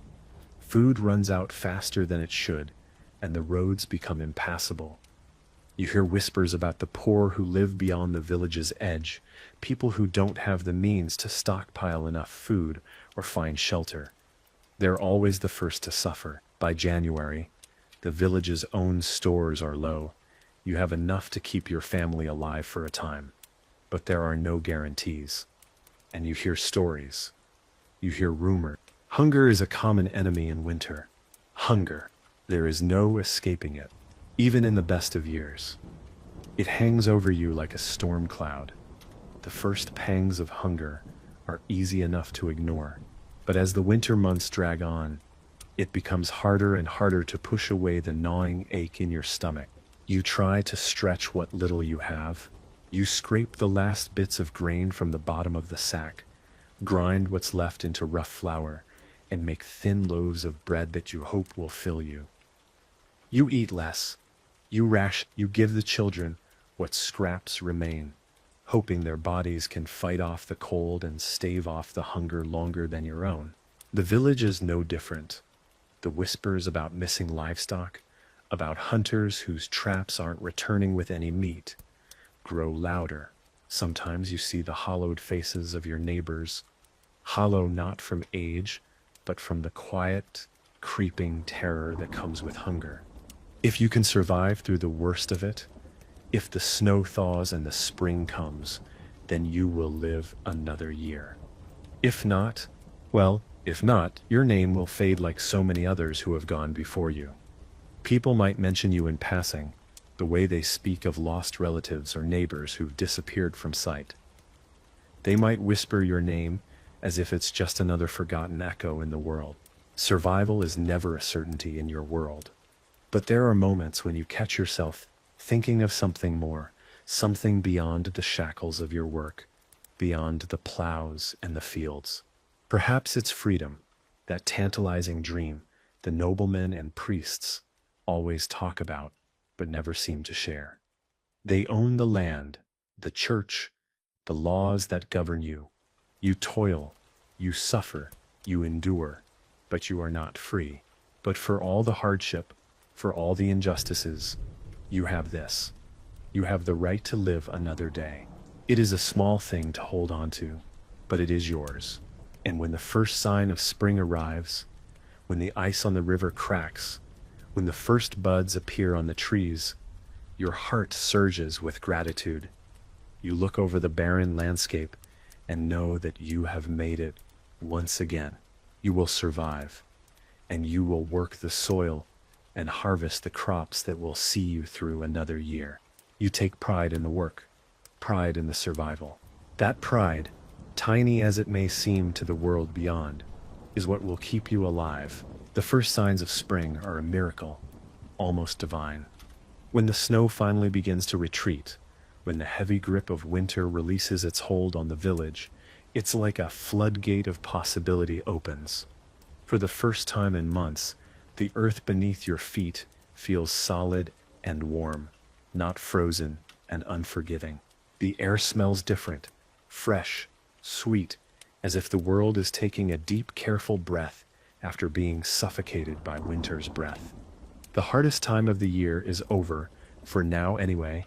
S1: Food runs out faster than it should, and the roads become impassable. You hear whispers about the poor who live beyond the village's edge, people who don't have the means to stockpile enough food or find shelter. They're always the first to suffer. By January, the village's own stores are low. You have enough to keep your family alive for a time, but there are no guarantees. And you hear stories. You hear rumors. Hunger is a common enemy in winter. Hunger. There is no escaping it, even in the best of years. It hangs over you like a storm cloud. The first pangs of hunger are easy enough to ignore, but as the winter months drag on, it becomes harder and harder to push away the gnawing ache in your stomach. You try to stretch what little you have. You scrape the last bits of grain from the bottom of the sack, grind what's left into rough flour, and make thin loaves of bread that you hope will fill you. You eat less. You give the children what scraps remain, hoping their bodies can fight off the cold and stave off the hunger longer than your own. The village is no different. The whispers about missing livestock, about hunters whose traps aren't returning with any meat, grow louder. Sometimes you see the hollowed faces of your neighbors, hollow not from age, but from the quiet, creeping terror that comes with hunger. If you can survive through the worst of it, if the snow thaws and the spring comes, then you will live another year. If not, your name will fade like so many others who have gone before you. People might mention you in passing, the way they speak of lost relatives or neighbors who've disappeared from sight. They might whisper your name as if it's just another forgotten echo in the world. Survival is never a certainty in your world. But there are moments when you catch yourself thinking of something more, something beyond the shackles of your work, beyond the plows and the fields. Perhaps it's freedom, that tantalizing dream the noblemen and priests always talk about but never seem to share. They own the land, the church, the laws that govern you. You toil, you suffer, you endure, but you are not free. But for all the hardship, for all the injustices, you have this. You have the right to live another day. It is a small thing to hold on to, but it is yours. And when the first sign of spring arrives, when the ice on the river cracks, when the first buds appear on the trees, your heart surges with gratitude. You look over the barren landscape and know that you have made it once again. You will survive, and you will work the soil and harvest the crops that will see you through another year. You take pride in the work, pride in the survival. That pride, tiny as it may seem to the world beyond, is what will keep you alive. The first signs of spring are a miracle, almost divine. When the snow finally begins to retreat, when the heavy grip of winter releases its hold on the village, it's like a floodgate of possibility opens. For the first time in months, the earth beneath your feet feels solid and warm, not frozen and unforgiving. The air smells different, fresh, sweet, as if the world is taking a deep, careful breath after being suffocated by winter's breath. The hardest time of the year is over, for now anyway.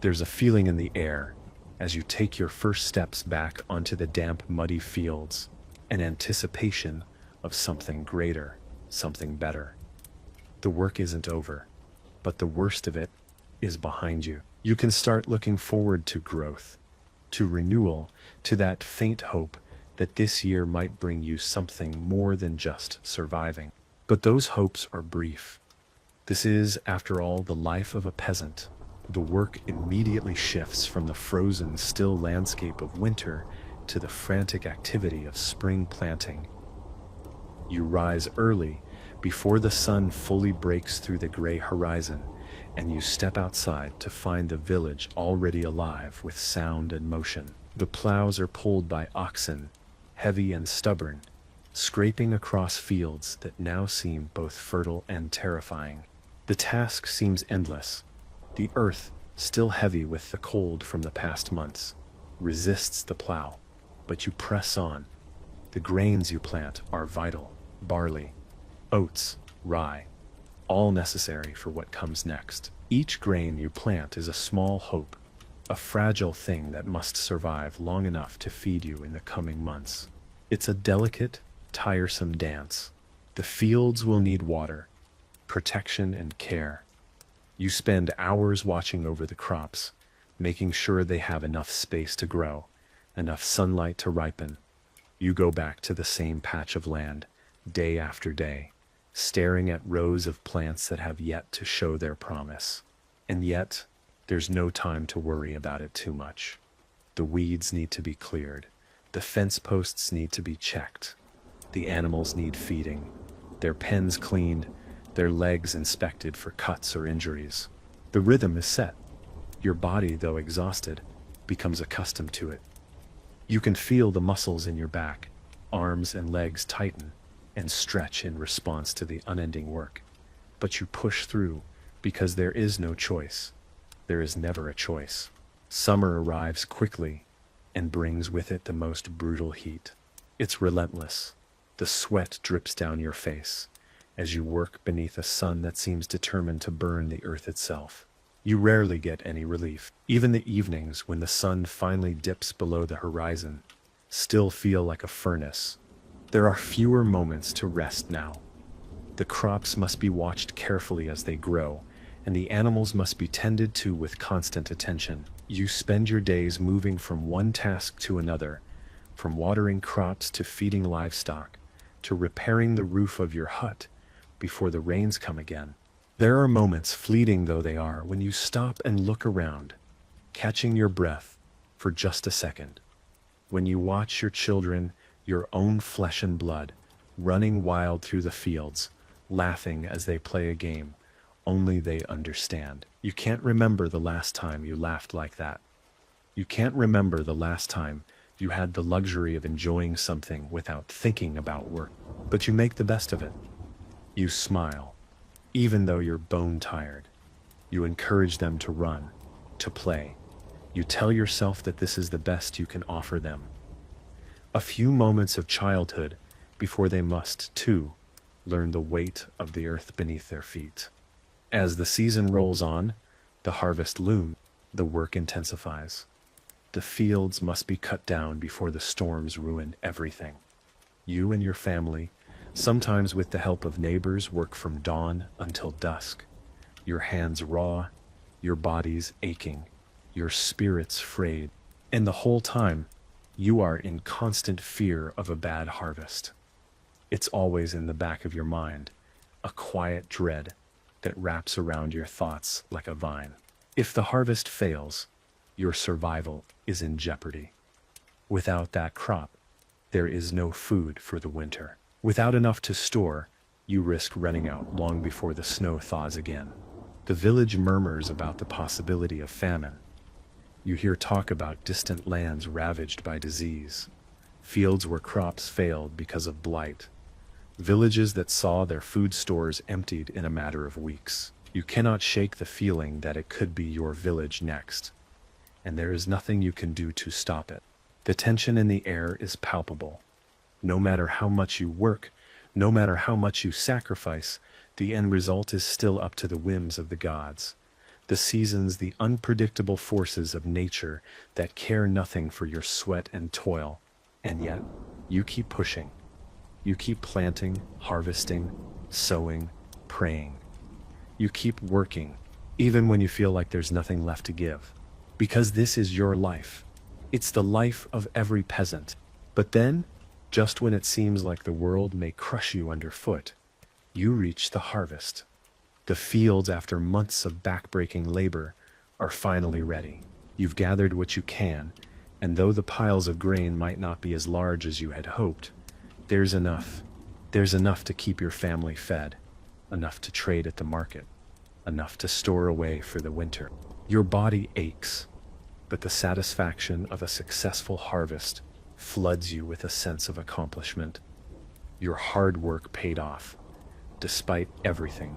S1: There's a feeling in the air as you take your first steps back onto the damp, muddy fields, an anticipation of something greater, something better. The work isn't over, but the worst of it is behind you. You can start looking forward to growth, to renewal, to that faint hope that this year might bring you something more than just surviving. But those hopes are brief. This is, after all, the life of a peasant. The work immediately shifts from the frozen, still landscape of winter to the frantic activity of spring planting. You rise early, before the sun fully breaks through the gray horizon, and you step outside to find the village already alive with sound and motion. The plows are pulled by oxen, heavy and stubborn, scraping across fields that now seem both fertile and terrifying. The task seems endless. The earth, still heavy with the cold from the past months, resists the plow, but you press on. The grains you plant are vital: barley, oats, rye, all necessary for what comes next. Each grain you plant is a small hope, a fragile thing that must survive long enough to feed you in the coming months. It's a delicate, tiresome dance. The fields will need water, protection, and care. You spend hours watching over the crops, making sure they have enough space to grow, enough sunlight to ripen. You go back to the same patch of land, day after day, staring at rows of plants that have yet to show their promise. And yet, there's no time to worry about it too much. The weeds need to be cleared. The fence posts need to be checked. The animals need feeding, their pens cleaned, their legs inspected for cuts or injuries. The rhythm is set. Your body, though exhausted, becomes accustomed to it. You can feel the muscles in your back, arms and legs tighten and stretch in response to the unending work. But you push through because there is no choice. There is never a choice. Summer arrives quickly and brings with it the most brutal heat. It's relentless. The sweat drips down your face as you work beneath a sun that seems determined to burn the earth itself. You rarely get any relief. Even the evenings, when the sun finally dips below the horizon, still feel like a furnace. There are fewer moments to rest now. The crops must be watched carefully as they grow, and the animals must be tended to with constant attention. You spend your days moving from one task to another, from watering crops to feeding livestock, to repairing the roof of your hut before the rains come again. There are moments, fleeting though they are, when you stop and look around, catching your breath for just a second. When you watch your children, your own flesh and blood, running wild through the fields, laughing as they play a game, Only they understand. You can't remember the last time you laughed like that. You can't remember the last time you had the luxury of enjoying something without thinking about work. But you make the best of it. You smile, even though you're bone tired. You encourage them to run, to play. You tell yourself that this is the best you can offer them. A few moments of childhood before they must, too, learn the weight of the earth beneath their feet. As the season rolls on, the harvest looms, the work intensifies. The fields must be cut down before the storms ruin everything. You and your family, sometimes with the help of neighbors, work from dawn until dusk. Your hands raw, your bodies aching, your spirits frayed, and the whole time, you are in constant fear of a bad harvest. It's always in the back of your mind, a quiet dread that wraps around your thoughts like a vine. If the harvest fails, your survival is in jeopardy. Without that crop, there is no food for the winter. Without enough to store, you risk running out long before the snow thaws again. The village murmurs about the possibility of famine. You hear talk about distant lands ravaged by disease, fields where crops failed because of blight, villages that saw their food stores emptied in a matter of weeks. You cannot shake the feeling that it could be your village next, and there is nothing you can do to stop it. The tension in the air is palpable. No matter how much you work, no matter how much you sacrifice, the end result is still up to the whims of the gods. The seasons, the unpredictable forces of nature that care nothing for your sweat and toil. And yet, you keep pushing. You keep planting, harvesting, sowing, praying. You keep working, even when you feel like there's nothing left to give. Because this is your life. It's the life of every peasant. But then, just when it seems like the world may crush you underfoot, you reach the harvest. The fields, after months of backbreaking labor, are finally ready. You've gathered what you can, and though the piles of grain might not be as large as you had hoped, there's enough. There's enough to keep your family fed, enough to trade at the market, enough to store away for the winter. Your body aches, but the satisfaction of a successful harvest floods you with a sense of accomplishment. Your hard work paid off, despite everything.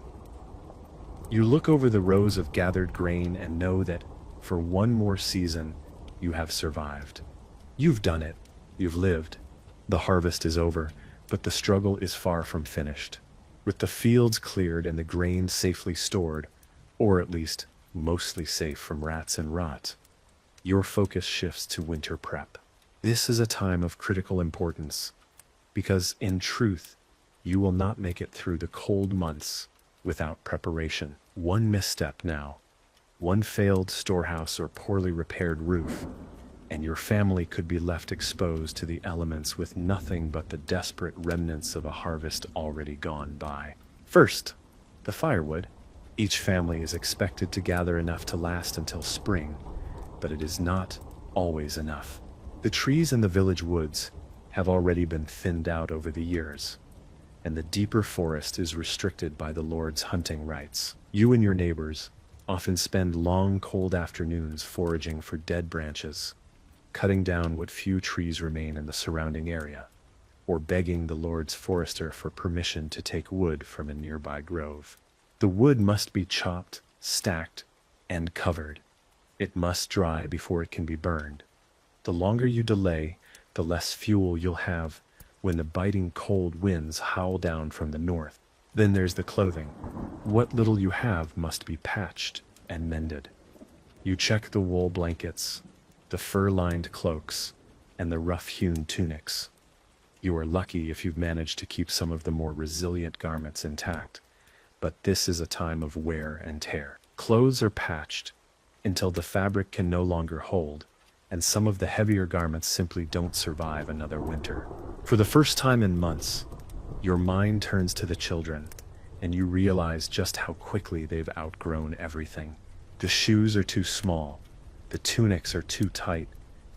S1: You look over the rows of gathered grain and know that for one more season, you have survived. You've done it. You've lived. The harvest is over, but the struggle is far from finished. With the fields cleared and the grain safely stored, or at least mostly safe from rats and rot, your focus shifts to winter prep. This is a time of critical importance, because in truth, you will not make it through the cold months without preparation. One misstep now, one failed storehouse or poorly repaired roof, and your family could be left exposed to the elements with nothing but the desperate remnants of a harvest already gone by. First, the firewood. Each family is expected to gather enough to last until spring, but it is not always enough. The trees in the village woods have already been thinned out over the years, and the deeper forest is restricted by the Lord's hunting rights. You and your neighbors often spend long, cold afternoons foraging for dead branches, cutting down what few trees remain in the surrounding area, or begging the Lord's forester for permission to take wood from a nearby grove. The wood must be chopped, stacked, and covered. It must dry before it can be burned. The longer you delay, the less fuel you'll have when the biting cold winds howl down from the north. Then there's the clothing. What little you have must be patched and mended. You check the wool blankets, the fur-lined cloaks, and the rough-hewn tunics. You are lucky if you've managed to keep some of the more resilient garments intact, but this is a time of wear and tear. Clothes are patched until the fabric can no longer hold, and some of the heavier garments simply don't survive another winter. For the first time in months, your mind turns to the children, and you realize just how quickly they've outgrown everything. The shoes are too small, the tunics are too tight,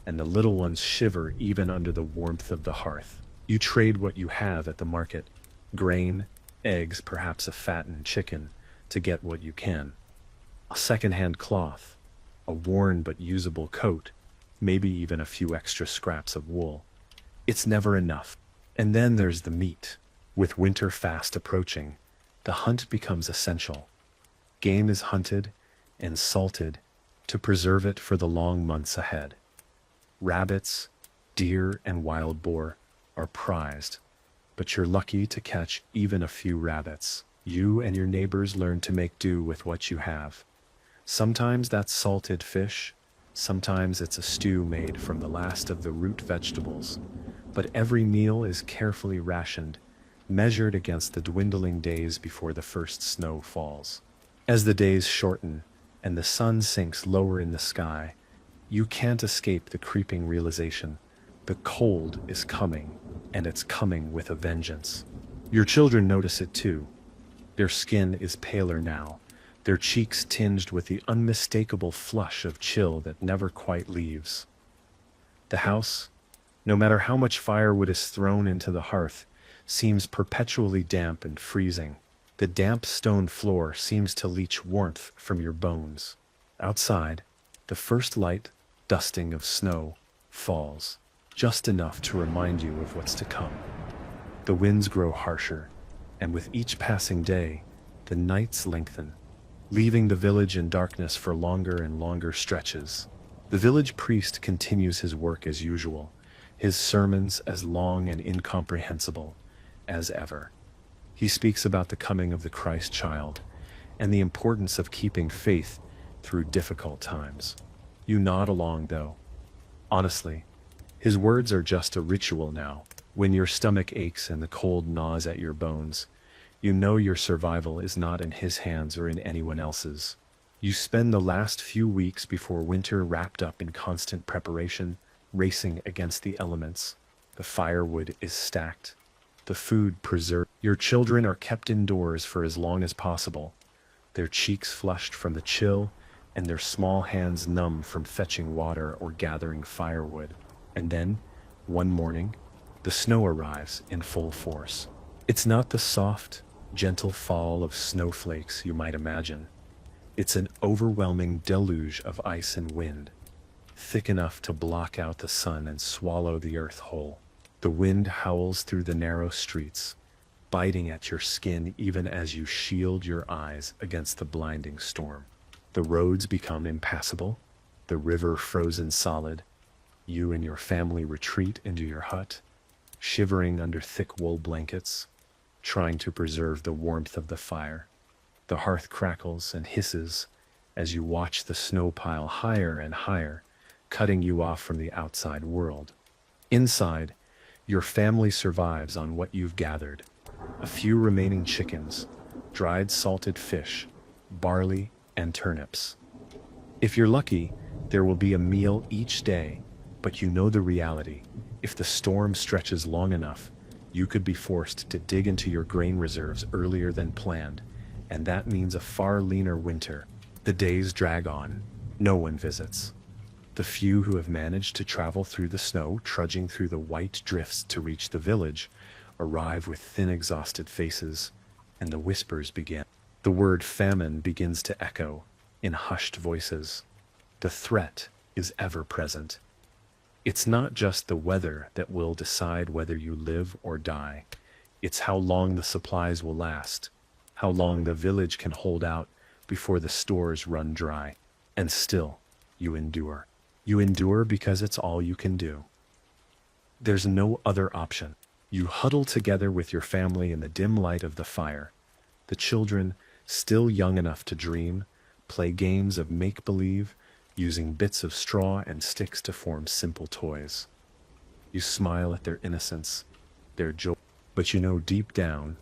S1: and the little ones shiver even under the warmth of the hearth. You trade what you have at the market: grain, eggs, perhaps a fattened chicken, to get what you can. A second-hand cloth, a worn but usable coat, maybe even a few extra scraps of wool. It's never enough. And then there's the meat. With winter fast approaching, the hunt becomes essential. Game is hunted and salted to preserve it for the long months ahead. Rabbits, deer, and wild boar are prized, but you're lucky to catch even a few rabbits. You and your neighbors learn to make do with what you have. Sometimes that's salted fish, sometimes it's a stew made from the last of the root vegetables, but every meal is carefully rationed, measured against the dwindling days before the first snow falls. As the days shorten and the sun sinks lower in the sky, you can't escape the creeping realization: the cold is coming, and it's coming with a vengeance. Your children notice it too. Their skin is paler now, their cheeks tinged with the unmistakable flush of chill that never quite leaves. The house, no matter how much firewood is thrown into the hearth, seems perpetually damp and freezing. The damp stone floor seems to leach warmth from your bones. Outside, the first light dusting of snow falls, just enough to remind you of what's to come. The winds grow harsher, and with each passing day, the nights lengthen, leaving the village in darkness for longer and longer stretches. The village priest continues his work as usual, his sermons as long and incomprehensible as ever. He speaks about the coming of the Christ child and the importance of keeping faith through difficult times. You nod along, though. Honestly, his words are just a ritual now. When your stomach aches and the cold gnaws at your bones, you know your survival is not in his hands or in anyone else's. You spend the last few weeks before winter wrapped up in constant preparation, racing against the elements. The firewood is stacked, the food preserved. Your children are kept indoors for as long as possible, their cheeks flushed from the chill and their small hands numb from fetching water or gathering firewood. And then, one morning, the snow arrives in full force. It's not the soft, gentle fall of snowflakes you might imagine. It's an overwhelming deluge of ice and wind, thick enough to block out the sun and swallow the earth whole. The wind howls through the narrow streets, biting at your skin even as you shield your eyes against the blinding storm. The roads become impassable, the river frozen solid. You and your family retreat into your hut, shivering under thick wool blankets, trying to preserve the warmth of the fire. The hearth crackles and hisses as you watch the snow pile higher and higher, cutting you off from the outside world. Inside, your family survives on what you've gathered: a few remaining chickens, dried salted fish, barley, and turnips. If you're lucky, there will be a meal each day, but you know the reality. If the storm stretches long enough, you could be forced to dig into your grain reserves earlier than planned, and that means a far leaner winter. The days drag on. No one visits. The few who have managed to travel through the snow, trudging through the white drifts to reach the village, arrive with thin, exhausted faces, and the whispers begin. The word famine begins to echo in hushed voices. The threat is ever present. It's not just the weather that will decide whether you live or die. It's how long the supplies will last, how long the village can hold out before the stores run dry. And still, you endure. You endure because it's all you can do. There's no other option. You huddle together with your family in the dim light of the fire. The children, still young enough to dream, play games of make-believe, using bits of straw and sticks to form simple toys. You smile at their innocence, their joy, but you know deep down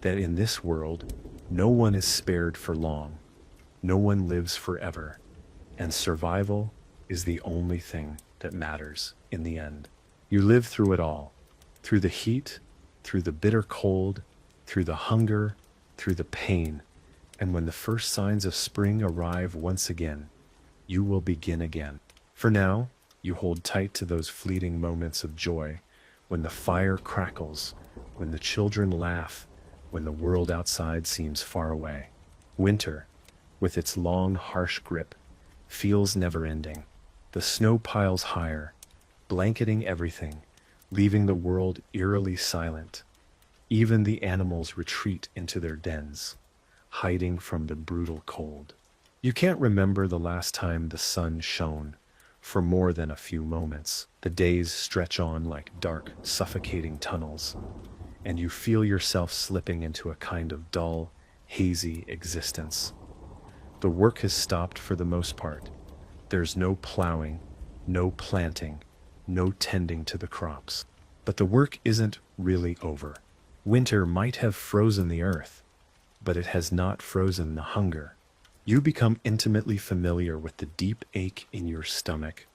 S1: that in this world, no one is spared for long, no one lives forever, and survival is the only thing that matters in the end. You live through it all, through the heat, through the bitter cold, through the hunger, through the pain, and when the first signs of spring arrive once again, you will begin again. For now, you hold tight to those fleeting moments of joy, when the fire crackles, when the children laugh, when the world outside seems far away. Winter, with its long, harsh grip, feels never-ending. The snow piles higher, blanketing everything, leaving the world eerily silent. Even the animals retreat into their dens, hiding from the brutal cold. You can't remember the last time the sun shone for more than a few moments. The days stretch on like dark, suffocating tunnels, and you feel yourself slipping into a kind of dull, hazy existence. The work has stopped for the most part. There's no plowing, no planting, no tending to the crops. But the work isn't really over. Winter might have frozen the earth, but it has not frozen the hunger. You become intimately familiar with the deep ache in your stomach,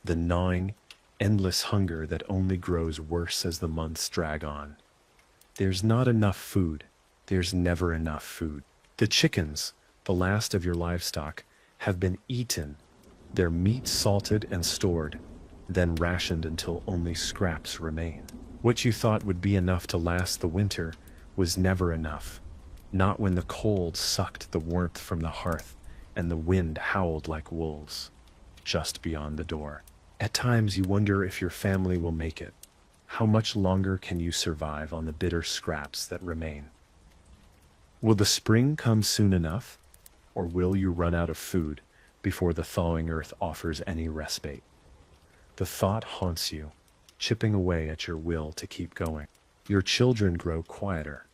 S1: the gnawing, endless hunger that only grows worse as the months drag on. There's not enough food. There's never enough food. The chickens, the last of your livestock, have been eaten, their meat salted and stored, then rationed until only scraps remain. What you thought would be enough to last the winter was never enough. Not when the cold sucked the warmth from the hearth and the wind howled like wolves just beyond the door. At times you wonder if your family will make it. How much longer can you survive on the bitter scraps that remain? Will the spring come soon enough, or will you run out of food before the thawing earth offers any respite? The thought haunts you, chipping away at your will to keep going. Your children grow quieter.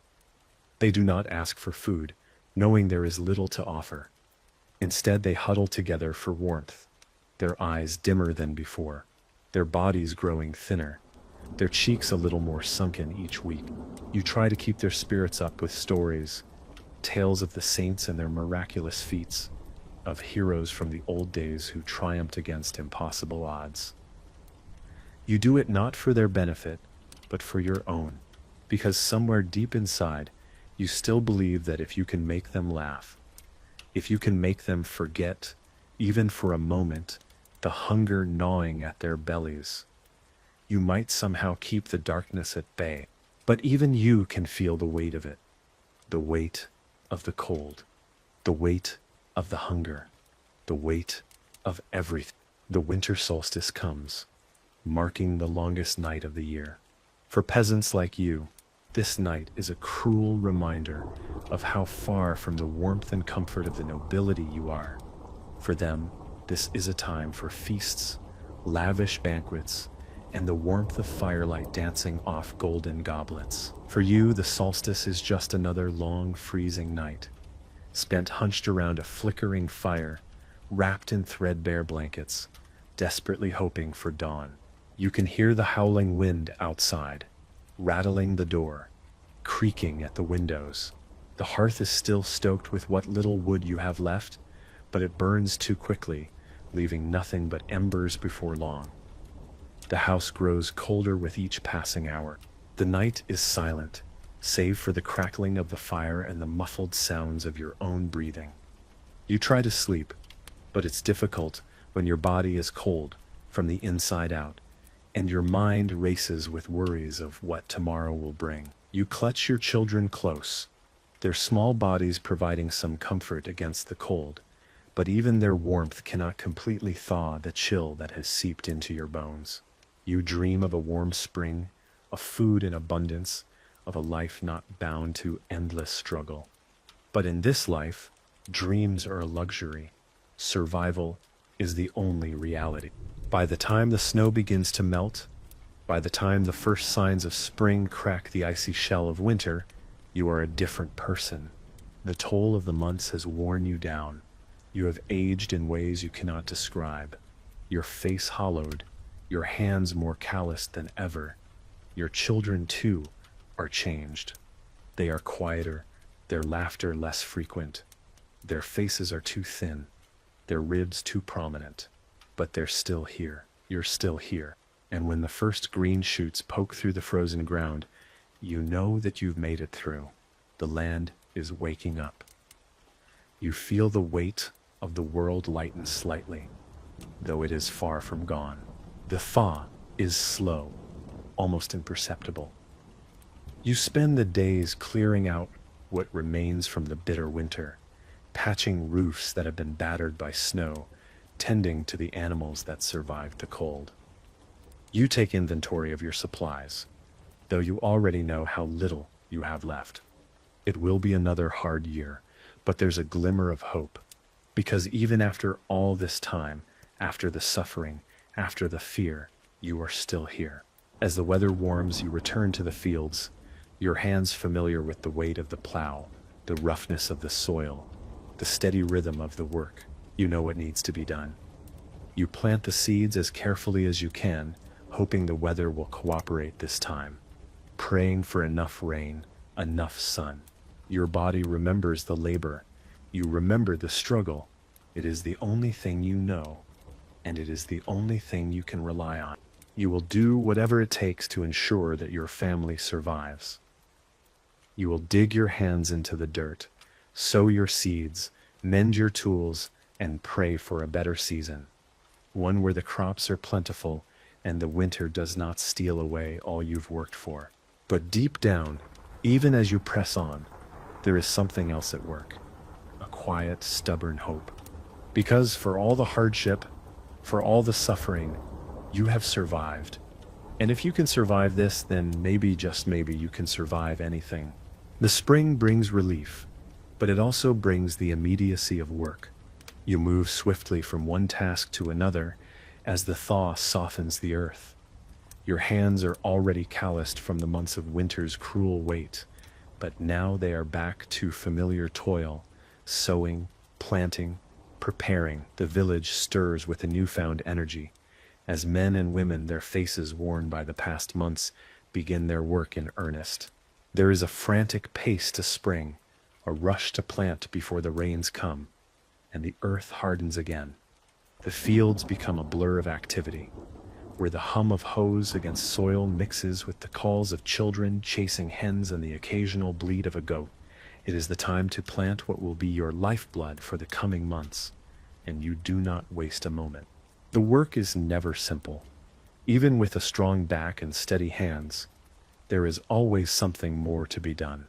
S1: They do not ask for food, knowing there is little to offer. Instead, they huddle together for warmth, their eyes dimmer than before, their bodies growing thinner, their cheeks a little more sunken each week. You try to keep their spirits up with stories, tales of the saints and their miraculous feats, of heroes from the old days who triumphed against impossible odds. You do it not for their benefit, but for your own, because somewhere deep inside, you still believe that if you can make them laugh, if you can make them forget, even for a moment, the hunger gnawing at their bellies, you might somehow keep the darkness at bay. But even you can feel the weight of it, the weight of the cold, the weight of the hunger, the weight of everything. The winter solstice comes, marking the longest night of the year. For peasants like you, this night is a cruel reminder of how far from the warmth and comfort of the nobility you are. For them, this is a time for feasts, lavish banquets, and the warmth of firelight dancing off golden goblets. For you, the solstice is just another long, freezing night, spent hunched around a flickering fire, wrapped in threadbare blankets, desperately hoping for dawn. You can hear the howling wind outside, rattling the door, creaking at the windows. The hearth is still stoked with what little wood you have left, but it burns too quickly, leaving nothing but embers before long. The house grows colder with each passing hour. The night is silent, save for the crackling of the fire and the muffled sounds of your own breathing. You try to sleep, but it's difficult when your body is cold from the inside out, and your mind races with worries of what tomorrow will bring. You clutch your children close, their small bodies providing some comfort against the cold, but even their warmth cannot completely thaw the chill that has seeped into your bones. You dream of a warm spring, of food in abundance, of a life not bound to endless struggle. But in this life, dreams are a luxury. Survival is the only reality. By the time the snow begins to melt, by the time the first signs of spring crack the icy shell of winter, you are a different person. The toll of the months has worn you down. You have aged in ways you cannot describe. Your face hollowed, your hands more calloused than ever. Your children, too, are changed. They are quieter, their laughter less frequent. Their faces are too thin, their ribs too prominent. But they're still here. You're still here. And when the first green shoots poke through the frozen ground, you know that you've made it through. The land is waking up. You feel the weight of the world lighten slightly, though it is far from gone. The thaw is slow, almost imperceptible. You spend the days clearing out what remains from the bitter winter, patching roofs that have been battered by snow, tending to the animals that survived the cold. You take inventory of your supplies, though you already know how little you have left. It will be another hard year, but there's a glimmer of hope, because even after all this time, after the suffering, after the fear, you are still here. As the weather warms, you return to the fields, your hands familiar with the weight of the plow, the roughness of the soil, the steady rhythm of the work. You know what needs to be done. You plant the seeds as carefully as you can, hoping the weather will cooperate this time, praying for enough rain, enough sun. Your body remembers the labor. You remember the struggle. It is the only thing you know, and it is the only thing you can rely on. You will do whatever it takes to ensure that your family survives. You will dig your hands into the dirt, sow your seeds, mend your tools, and pray for a better season, one where the crops are plentiful and the winter does not steal away all you've worked for. But deep down, even as you press on, there is something else at work, a quiet, stubborn hope. Because for all the hardship, for all the suffering, you have survived. And if you can survive this, then maybe, just maybe, you can survive anything. The spring brings relief, but it also brings the immediacy of work. You move swiftly from one task to another as the thaw softens the earth. Your hands are already calloused from the months of winter's cruel weight, but now they are back to familiar toil, sowing, planting, preparing. The village stirs with a newfound energy, as men and women, their faces worn by the past months, begin their work in earnest. There is a frantic pace to spring, a rush to plant before the rains come, and the earth hardens again. The fields become a blur of activity, where the hum of hoes against soil mixes with the calls of children chasing hens and the occasional bleat of a goat. It is the time to plant what will be your lifeblood for the coming months, and you do not waste a moment. The work is never simple. Even with a strong back and steady hands, there is always something more to be done.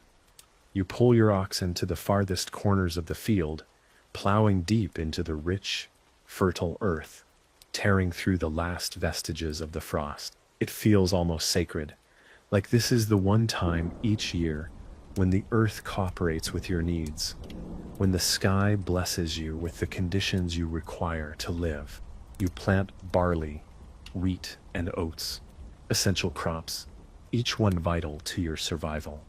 S1: You pull your oxen to the farthest corners of the field, plowing deep into the rich, fertile earth, tearing through the last vestiges of the frost. It feels almost sacred, like this is the one time each year when the earth cooperates with your needs, when the sky blesses you with the conditions you require to live. You plant barley, wheat, and oats, essential crops, each one vital to your survival.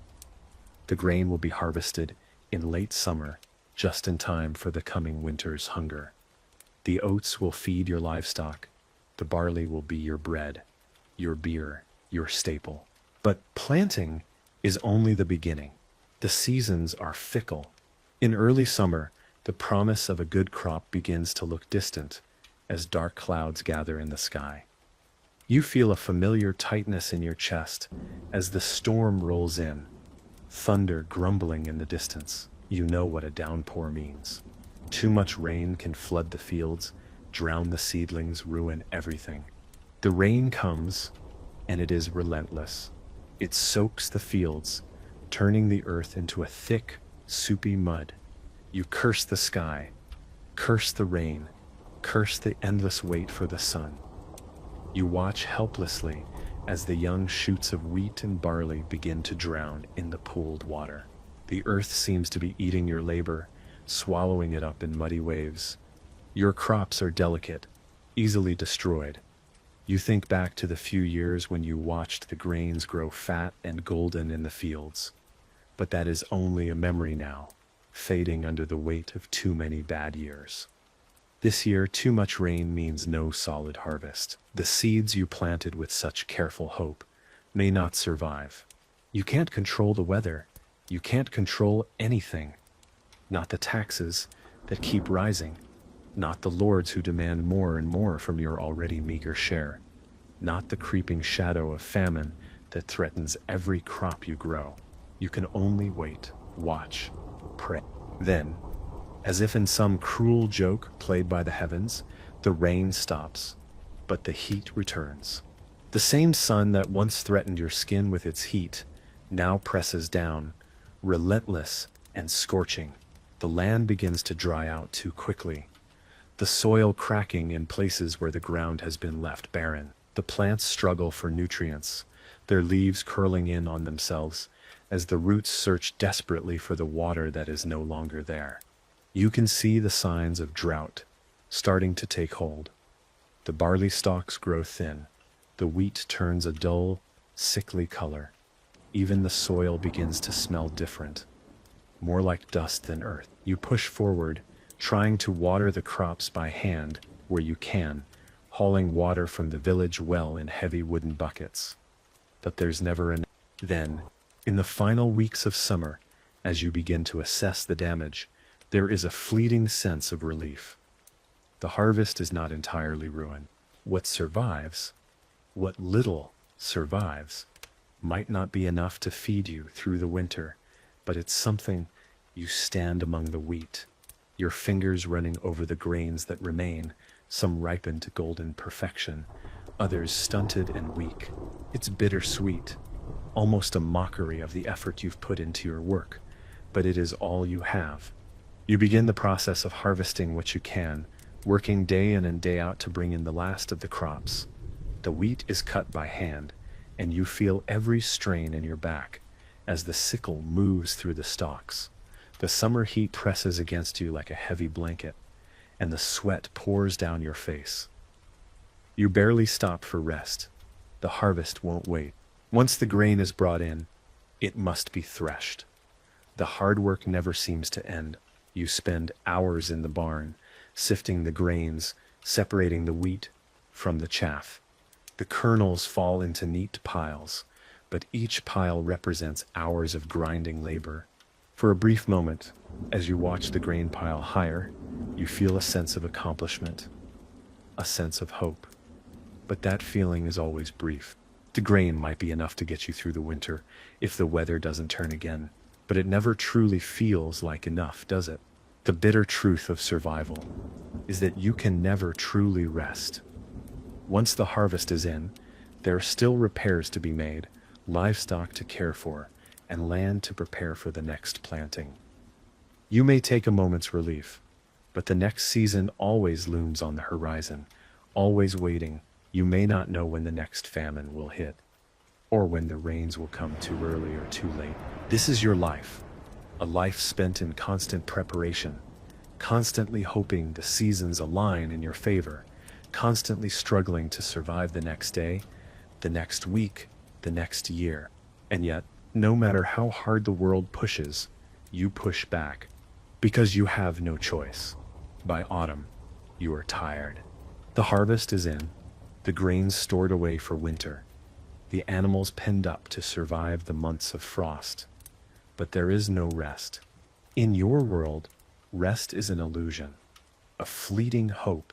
S1: The grain will be harvested in late summer, just in time for the coming winter's hunger. The oats will feed your livestock. The barley will be your bread, your beer, your staple. But planting is only the beginning. The seasons are fickle. In early summer, the promise of a good crop begins to look distant as dark clouds gather in the sky. You feel a familiar tightness in your chest as the storm rolls in, thunder grumbling in the distance. You know what a downpour means. Too much rain can flood the fields, drown the seedlings, ruin everything. The rain comes, and it is relentless. It soaks the fields, turning the earth into a thick, soupy mud. You curse the sky, curse the rain, curse the endless wait for the sun. You watch helplessly as the young shoots of wheat and barley begin to drown in the pooled water. The earth seems to be eating your labor, swallowing it up in muddy waves. Your crops are delicate, easily destroyed. You think back to the few years when you watched the grains grow fat and golden in the fields. But that is only a memory now, fading under the weight of too many bad years. This year, too much rain means no solid harvest. The seeds you planted with such careful hope may not survive. You can't control the weather. You can't control anything. Not the taxes that keep rising. Not the lords who demand more and more from your already meager share. Not the creeping shadow of famine that threatens every crop you grow. You can only wait, watch, pray. Then, as if in some cruel joke played by the heavens, the rain stops, but the heat returns. The same sun that once threatened your skin with its heat now presses down, relentless and scorching. The land begins to dry out too quickly, the soil cracking in places where the ground has been left barren. The plants struggle for nutrients, their leaves curling in on themselves as the roots search desperately for the water that is no longer there. You can see the signs of drought starting to take hold. The barley stalks grow thin, the wheat turns a dull, sickly color. Even the soil begins to smell different, more like dust than earth. You push forward, trying to water the crops by hand where you can, hauling water from the village well in heavy wooden buckets. But there's never enough. Then, in the final weeks of summer, as you begin to assess the damage, there is a fleeting sense of relief. The harvest is not entirely ruined. What survives, what little survives, might not be enough to feed you through the winter, but it's something. You stand among the wheat, your fingers running over the grains that remain, some ripened to golden perfection, others stunted and weak. It's bittersweet, almost a mockery of the effort you've put into your work, but it is all you have. You begin the process of harvesting what you can, working day in and day out to bring in the last of the crops. The wheat is cut by hand, and you feel every strain in your back as the sickle moves through the stalks. The summer heat presses against you like a heavy blanket, and the sweat pours down your face. You barely stop for rest. The harvest won't wait. Once the grain is brought in, it must be threshed. The hard work never seems to end. You spend hours in the barn, sifting the grains, separating the wheat from the chaff. The kernels fall into neat piles, but each pile represents hours of grinding labor. For a brief moment, as you watch the grain pile higher, you feel a sense of accomplishment, a sense of hope. But that feeling is always brief. The grain might be enough to get you through the winter if the weather doesn't turn again, but it never truly feels like enough, does it? The bitter truth of survival is that you can never truly rest. Once the harvest is in, there are still repairs to be made, livestock to care for, and land to prepare for the next planting. You may take a moment's relief, but the next season always looms on the horizon, always waiting. You may not know when the next famine will hit, or when the rains will come too early or too late. This is your life, a life spent in constant preparation, constantly hoping the seasons align in your favor, constantly struggling to survive the next day, the next week, the next year. And yet, no matter how hard the world pushes, you push back, because you have no choice. By autumn, you are tired. The harvest is in, the grains stored away for winter, the animals penned up to survive the months of frost. But there is no rest. In your world, rest is an illusion, a fleeting hope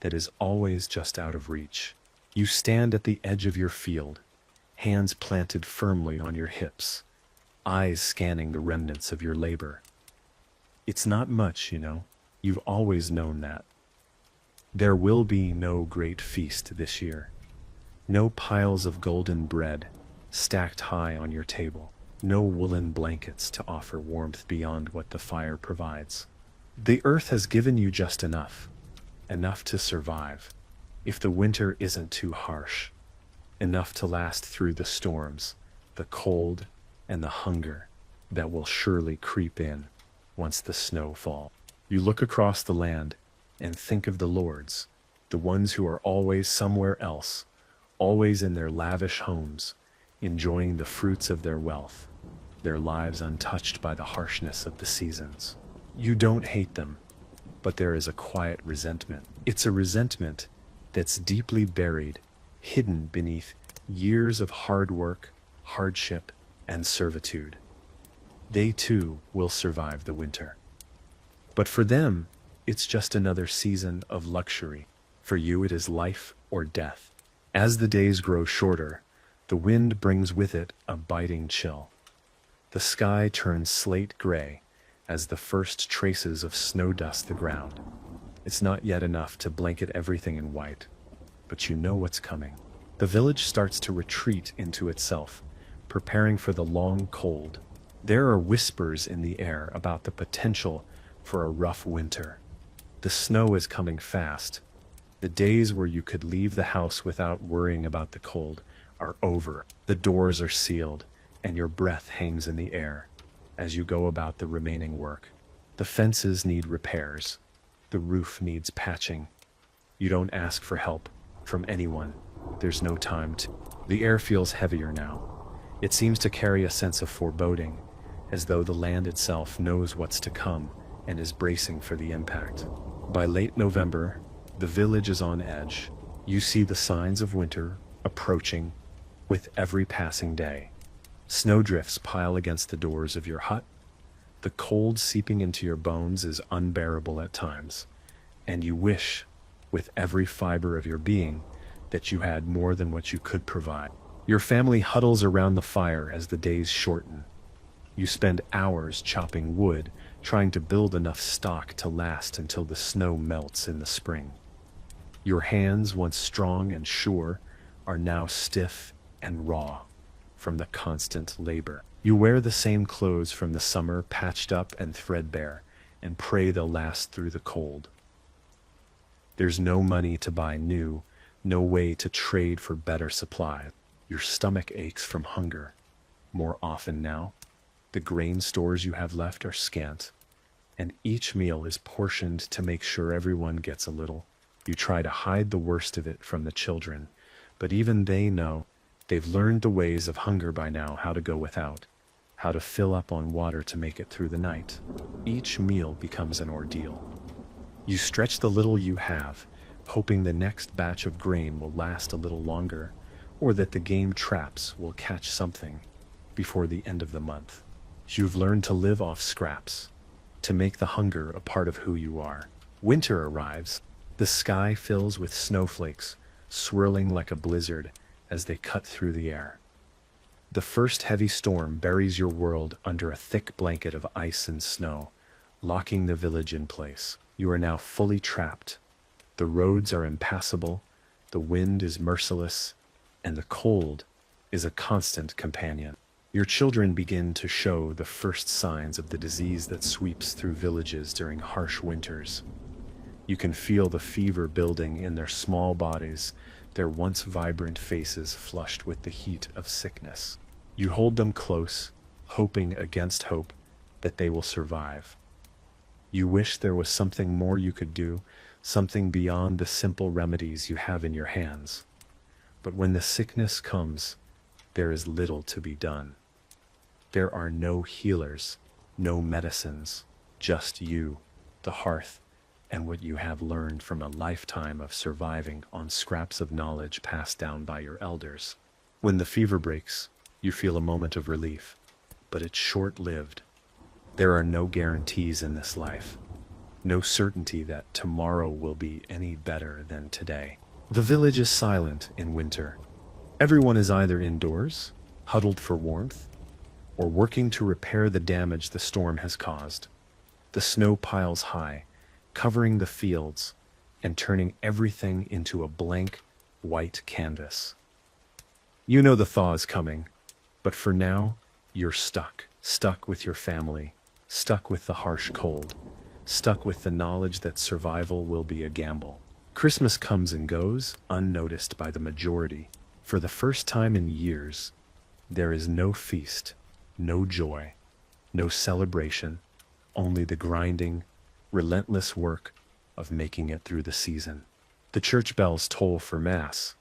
S1: that is always just out of reach. You stand at the edge of your field, hands planted firmly on your hips, eyes scanning the remnants of your labor. It's not much, you know. You've always known that. There will be no great feast this year. No piles of golden bread stacked high on your table. No woolen blankets to offer warmth beyond what the fire provides. The earth has given you just enough to survive, if the winter isn't too harsh. Enough to last through the storms, the cold, and the hunger that will surely creep in once the snow falls. You look across the land and think of the lords, the ones who are always somewhere else, always in their lavish homes, enjoying the fruits of their wealth, their lives untouched by the harshness of the seasons. You don't hate them, but there is a quiet resentment. It's a resentment that's deeply buried, hidden beneath years of hard work, hardship, and servitude. They too will survive the winter. But for them, it's just another season of luxury. For you, it is life or death. As the days grow shorter, the wind brings with it a biting chill. The sky turns slate gray as the first traces of snow dust the ground. It's not yet enough to blanket everything in white, but you know what's coming. The village starts to retreat into itself, preparing for the long cold. There are whispers in the air about the potential for a rough winter. The snow is coming fast. The days where you could leave the house without worrying about the cold are over. The doors are sealed, and your breath hangs in the air as you go about the remaining work. The fences need repairs. The roof needs patching. You don't ask for help from anyone. There's no time to. The air feels heavier now. It seems to carry a sense of foreboding, as though the land itself knows what's to come and is bracing for the impact. By late November, the village is on edge. You see the signs of winter approaching with every passing day. Snowdrifts pile against the doors of your hut. The cold seeping into your bones is unbearable at times, and you wish, with every fiber of your being, that you had more than what you could provide. Your family huddles around the fire as the days shorten. You spend hours chopping wood, trying to build enough stock to last until the snow melts in the spring. Your hands, once strong and sure, are now stiff and raw from the constant labor. You wear the same clothes from the summer, patched up and threadbare, and pray they'll last through the cold. There's no money to buy new, no way to trade for better supply. Your stomach aches from hunger. More often now, the grain stores you have left are scant, and each meal is portioned to make sure everyone gets a little. You try to hide the worst of it from the children, but even they know. They've learned the ways of hunger by now, how to go without, how to fill up on water to make it through the night. Each meal becomes an ordeal. You stretch the little you have, hoping the next batch of grain will last a little longer, or that the game traps will catch something before the end of the month. You've learned to live off scraps, to make the hunger a part of who you are. Winter arrives. The sky fills with snowflakes, swirling like a blizzard as they cut through the air. The first heavy storm buries your world under a thick blanket of ice and snow, locking the village in place. You are now fully trapped. The roads are impassable, the wind is merciless, and the cold is a constant companion. Your children begin to show the first signs of the disease that sweeps through villages during harsh winters. You can feel the fever building in their small bodies, their once vibrant faces flushed with the heat of sickness. You hold them close, hoping against hope that they will survive. You wish there was something more you could do, something beyond the simple remedies you have in your hands. But when the sickness comes, there is little to be done. There are no healers, no medicines, just you, the hearth, and what you have learned from a lifetime of surviving on scraps of knowledge passed down by your elders. When the fever breaks, you feel a moment of relief, but it's short-lived. There are no guarantees in this life, no certainty that tomorrow will be any better than today. The village is silent in winter. Everyone is either indoors, huddled for warmth, or working to repair the damage the storm has caused. The snow piles high, covering the fields and turning everything into a blank, white canvas. You know the thaw is coming, but for now, you're stuck with your family, stuck with the harsh cold, stuck with the knowledge that survival will be a gamble. Christmas comes and goes, unnoticed by the majority. For the first time in years, there is no feast, no joy, no celebration, only the grinding, relentless work of making it through the season. The church bells toll for Mass,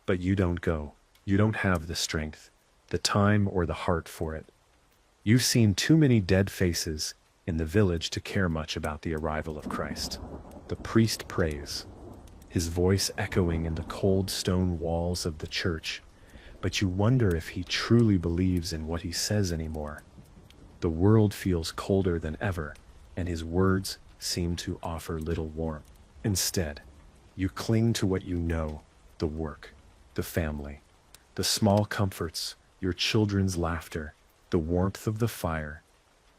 S1: but you don't go. You don't have the strength, the time, or the heart for it. You've seen too many dead faces in the village to care much about the arrival of Christ. The priest prays, his voice echoing in the cold stone walls of the church, but you wonder if he truly believes in what he says anymore. The world feels colder than ever, and his words seem to offer little warmth. Instead, you cling to what you know, the work, the family, the small comforts, your children's laughter, the warmth of the fire,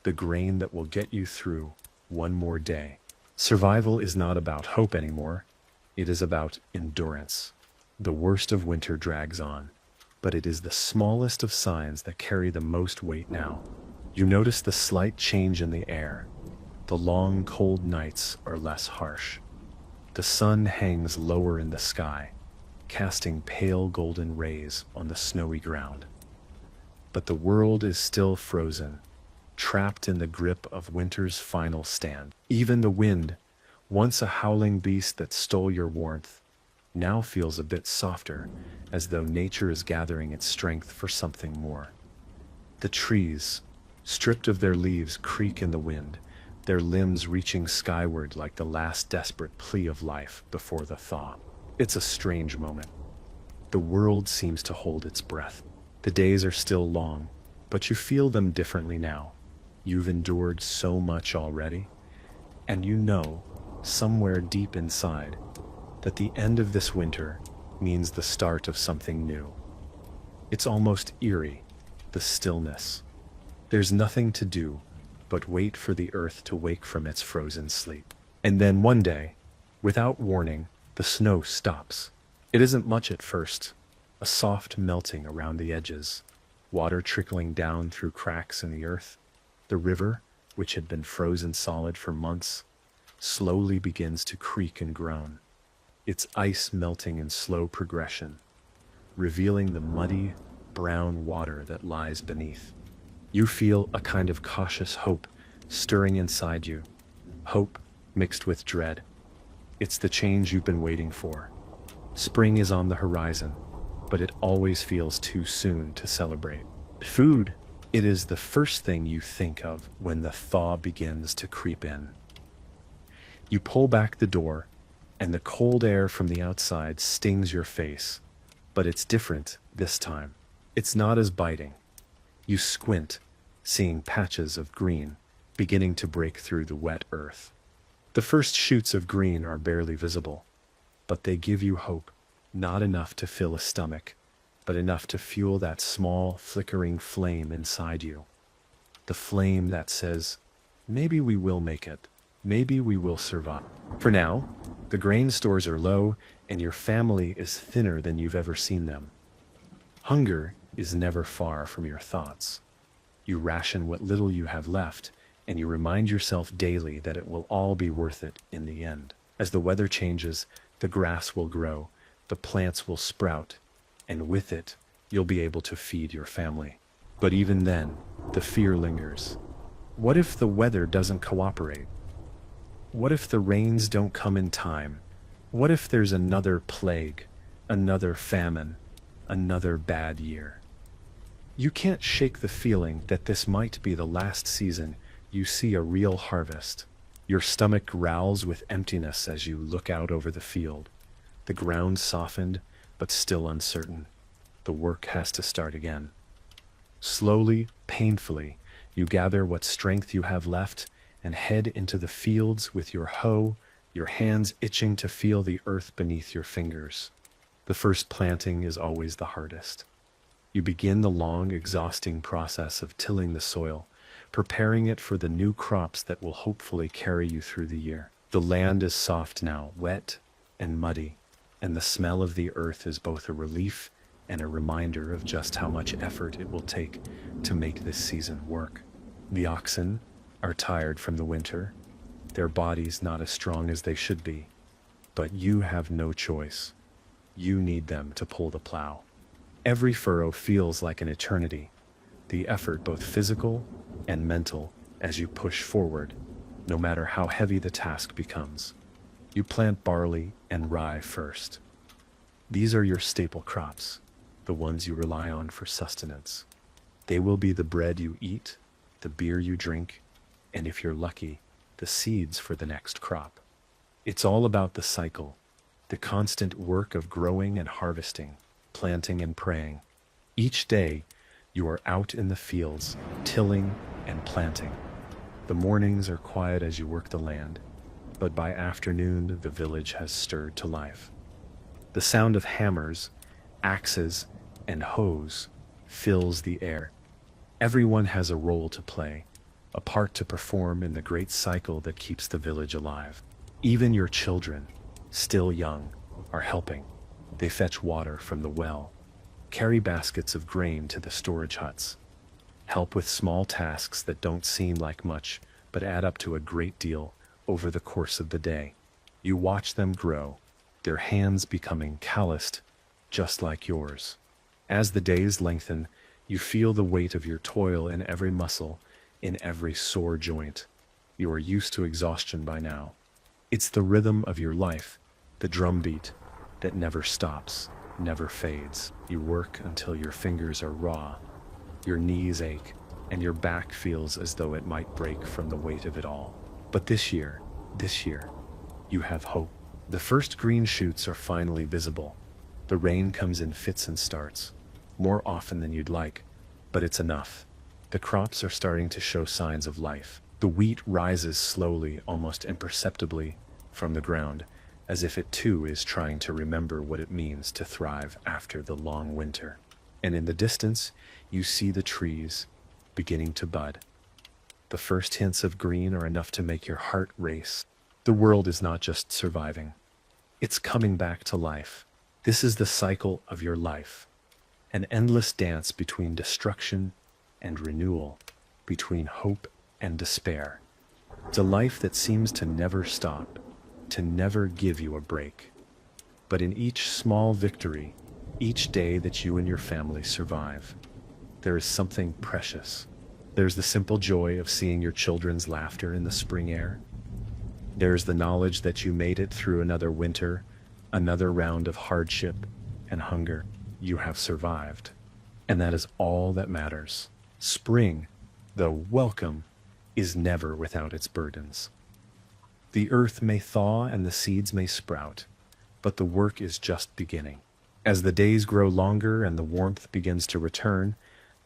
S1: the grain that will get you through one more day. Survival is not about hope anymore. It is about endurance. The worst of winter drags on, but it is the smallest of signs that carry the most weight now. You notice the slight change in the air. The long, cold nights are less harsh. The sun hangs lower in the sky, casting pale golden rays on the snowy ground. But the world is still frozen, trapped in the grip of winter's final stand. Even the wind, once a howling beast that stole your warmth, now feels a bit softer, as though nature is gathering its strength for something more. The trees, stripped of their leaves, creak in the wind, their limbs reaching skyward like the last desperate plea of life before the thaw. It's a strange moment. The world seems to hold its breath. The days are still long, but you feel them differently now. You've endured so much already, and you know, somewhere deep inside, that the end of this winter means the start of something new. It's almost eerie, the stillness. There's nothing to do but wait for the earth to wake from its frozen sleep. And then one day, without warning, the snow stops. It isn't much at first, a soft melting around the edges, water trickling down through cracks in the earth. The river, which had been frozen solid for months, slowly begins to creak and groan, its ice melting in slow progression, revealing the muddy, brown water that lies beneath. You feel a kind of cautious hope stirring inside you, hope mixed with dread. It's the change you've been waiting for. Spring is on the horizon, but it always feels too soon to celebrate. Food, it is the first thing you think of when the thaw begins to creep in. You pull back the door, and the cold air from the outside stings your face, but it's different this time. It's not as biting. You squint, seeing patches of green beginning to break through the wet earth. The first shoots of green are barely visible, but they give you hope, not enough to fill a stomach, but enough to fuel that small, flickering flame inside you. The flame that says, maybe we will make it, maybe we will survive. For now, the grain stores are low, and your family is thinner than you've ever seen them. Hunger is never far from your thoughts. You ration what little you have left, and you remind yourself daily that it will all be worth it in the end. As the weather changes, the grass will grow, the plants will sprout, and with it, you'll be able to feed your family. But even then, the fear lingers. What if the weather doesn't cooperate? What if the rains don't come in time? What if there's another plague, another famine, another bad year? You can't shake the feeling that this might be the last season you see a real harvest. Your stomach growls with emptiness as you look out over the field. The ground softened, but still uncertain. The work has to start again. Slowly, painfully, you gather what strength you have left and head into the fields with your hoe, your hands itching to feel the earth beneath your fingers. The first planting is always the hardest. You begin the long, exhausting process of tilling the soil, preparing it for the new crops that will hopefully carry you through the year. The land is soft now, wet and muddy, and the smell of the earth is both a relief and a reminder of just how much effort it will take to make this season work. The oxen are tired from the winter, their bodies not as strong as they should be, but you have no choice. You need them to pull the plow. Every furrow feels like an eternity, the effort both physical and mental as you push forward, no matter how heavy the task becomes. You plant barley and rye first. These are your staple crops, the ones you rely on for sustenance. They will be the bread you eat, the beer you drink, and if you're lucky, the seeds for the next crop. It's all about the cycle, the constant work of growing and harvesting, planting and praying. Each day, you are out in the fields, tilling and planting. The mornings are quiet as you work the land, but by afternoon, the village has stirred to life. The sound of hammers, axes, and hoes fills the air. Everyone has a role to play, a part to perform in the great cycle that keeps the village alive. Even your children, still young, are helping. They fetch water from the well, carry baskets of grain to the storage huts, help with small tasks that don't seem like much, but add up to a great deal over the course of the day. You watch them grow, their hands becoming calloused, just like yours. As the days lengthen, you feel the weight of your toil in every muscle, in every sore joint. You are used to exhaustion by now. It's the rhythm of your life, the drumbeat that never stops, never fades. You work until your fingers are raw, your knees ache, and your back feels as though it might break from the weight of it all. But this year, you have hope. The first green shoots are finally visible. The rain comes in fits and starts, more often than you'd like, but it's enough. The crops are starting to show signs of life. The wheat rises slowly, almost imperceptibly, from the ground, as if it too is trying to remember what it means to thrive after the long winter. And in the distance, you see the trees beginning to bud. The first hints of green are enough to make your heart race. The world is not just surviving. It's coming back to life. This is the cycle of your life. An endless dance between destruction and renewal, between hope and despair. It's a life that seems to never stop, to never give you a break. But in each small victory, each day that you and your family survive, there is something precious. There's the simple joy of seeing your children's laughter in the spring air. There's the knowledge that you made it through another winter, another round of hardship and hunger. You have survived. And that is all that matters. Spring, though welcome, is never without its burdens. The earth may thaw and the seeds may sprout, but the work is just beginning. As the days grow longer and the warmth begins to return,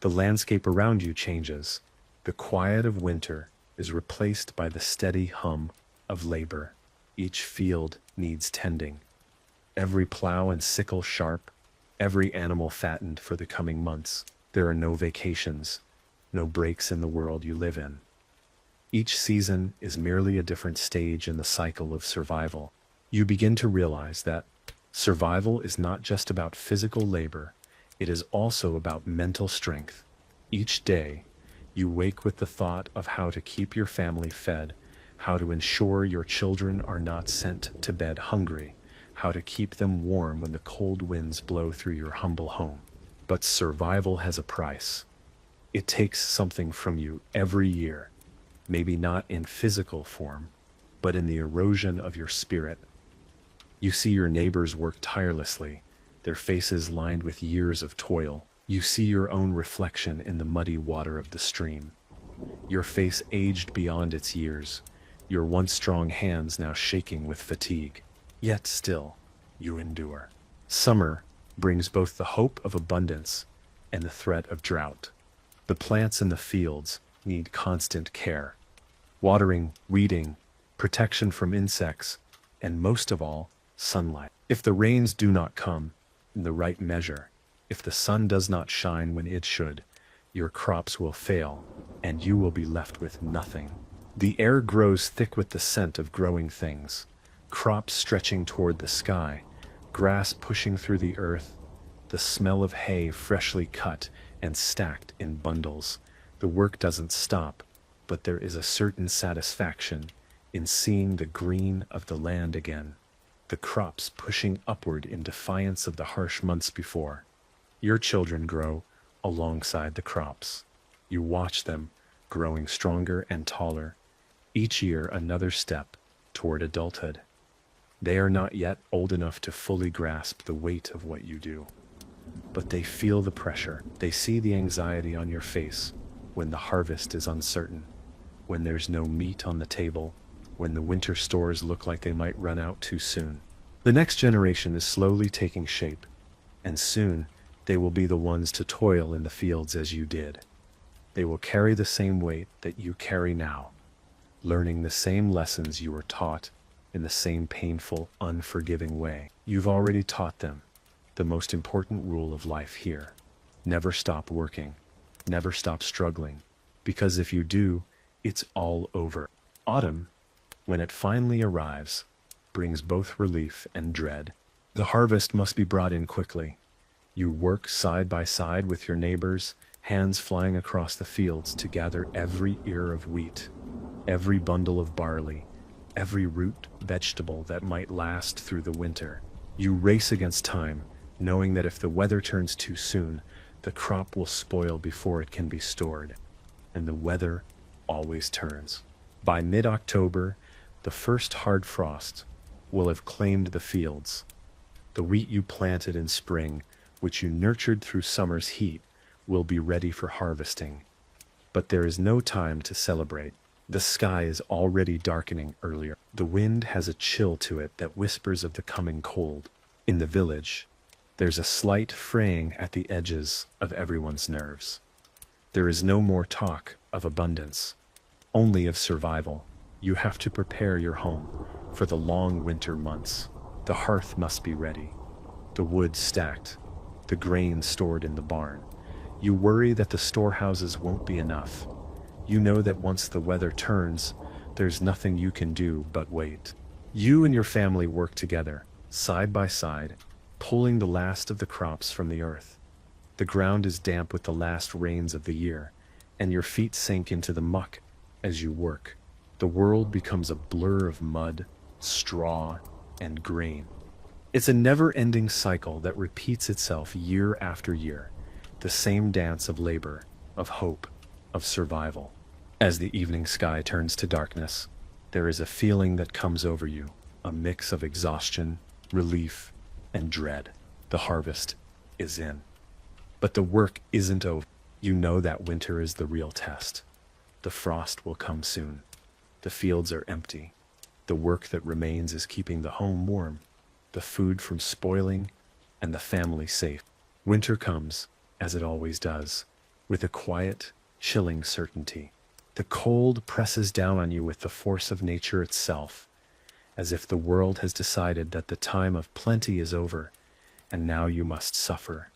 S1: the landscape around you changes. The quiet of winter is replaced by the steady hum of labor. Each field needs tending. Every plow and sickle sharp, every animal fattened for the coming months. There are no vacations, no breaks in the world you live in. Each season is merely a different stage in the cycle of survival. You begin to realize that survival is not just about physical labor, it is also about mental strength. Each day, you wake with the thought of how to keep your family fed, how to ensure your children are not sent to bed hungry, how to keep them warm when the cold winds blow through your humble home. But survival has a price. It takes something from you every year, maybe not in physical form, but in the erosion of your spirit. You see your neighbors work tirelessly, their faces lined with years of toil. You see your own reflection in the muddy water of the stream. Your face aged beyond its years, your once strong hands now shaking with fatigue. Yet still, you endure. Summer brings both the hope of abundance and the threat of drought. The plants in the fields need constant care. Watering, weeding, protection from insects, and most of all, sunlight. If the rains do not come in the right measure, if the sun does not shine when it should, your crops will fail, and you will be left with nothing. The air grows thick with the scent of growing things, crops stretching toward the sky, grass pushing through the earth, the smell of hay freshly cut and stacked in bundles. The work doesn't stop, but there is a certain satisfaction in seeing the green of the land again, the crops pushing upward in defiance of the harsh months before. Your children grow alongside the crops. You watch them growing stronger and taller, each year another step toward adulthood. They are not yet old enough to fully grasp the weight of what you do, but they feel the pressure. They see the anxiety on your face when the harvest is uncertain, when there's no meat on the table, when the winter stores look like they might run out too soon. The next generation is slowly taking shape, and soon they will be the ones to toil in the fields as you did. They will carry the same weight that you carry now, learning the same lessons you were taught in the same painful, unforgiving way. You've already taught them the most important rule of life here. Never stop working, never stop struggling, because if you do, it's all over. Autumn, when it finally arrives, brings both relief and dread. The harvest must be brought in quickly. You work side by side with your neighbors, hands flying across the fields to gather every ear of wheat. every bundle of barley, every root vegetable that might last through the winter. You race against time, knowing that if the weather turns too soon, the crop will spoil before it can be stored. And the weather always turns. By mid-October, the first hard frost will have claimed the fields. The wheat you planted in spring, which you nurtured through summer's heat, will be ready for harvesting. But there is no time to celebrate. The sky is already darkening earlier. The wind has a chill to it that whispers of the coming cold. In the village, there's a slight fraying at the edges of everyone's nerves. There is no more talk of abundance, only of survival. You have to prepare your home for the long winter months. The hearth must be ready, the wood stacked, the grain stored in the barn. You worry that the storehouses won't be enough. You know that once the weather turns, there's nothing you can do but wait. You and your family work together, side by side, pulling the last of the crops from the earth. The ground is damp with the last rains of the year, and your feet sink into the muck as you work. The world becomes a blur of mud, straw, and grain. It's a never-ending cycle that repeats itself year after year, the same dance of labor, of hope, of survival. As the evening sky turns to darkness, there is a feeling that comes over you, a mix of exhaustion, relief, and dread. The harvest is in. But the work isn't over. You know that winter is the real test. The frost will come soon. The fields are empty. The work that remains is keeping the home warm, the food from spoiling, and the family safe. Winter comes, as it always does, with a quiet, chilling certainty. The cold presses down on you with the force of nature itself, as if the world has decided that the time of plenty is over, and now you must suffer.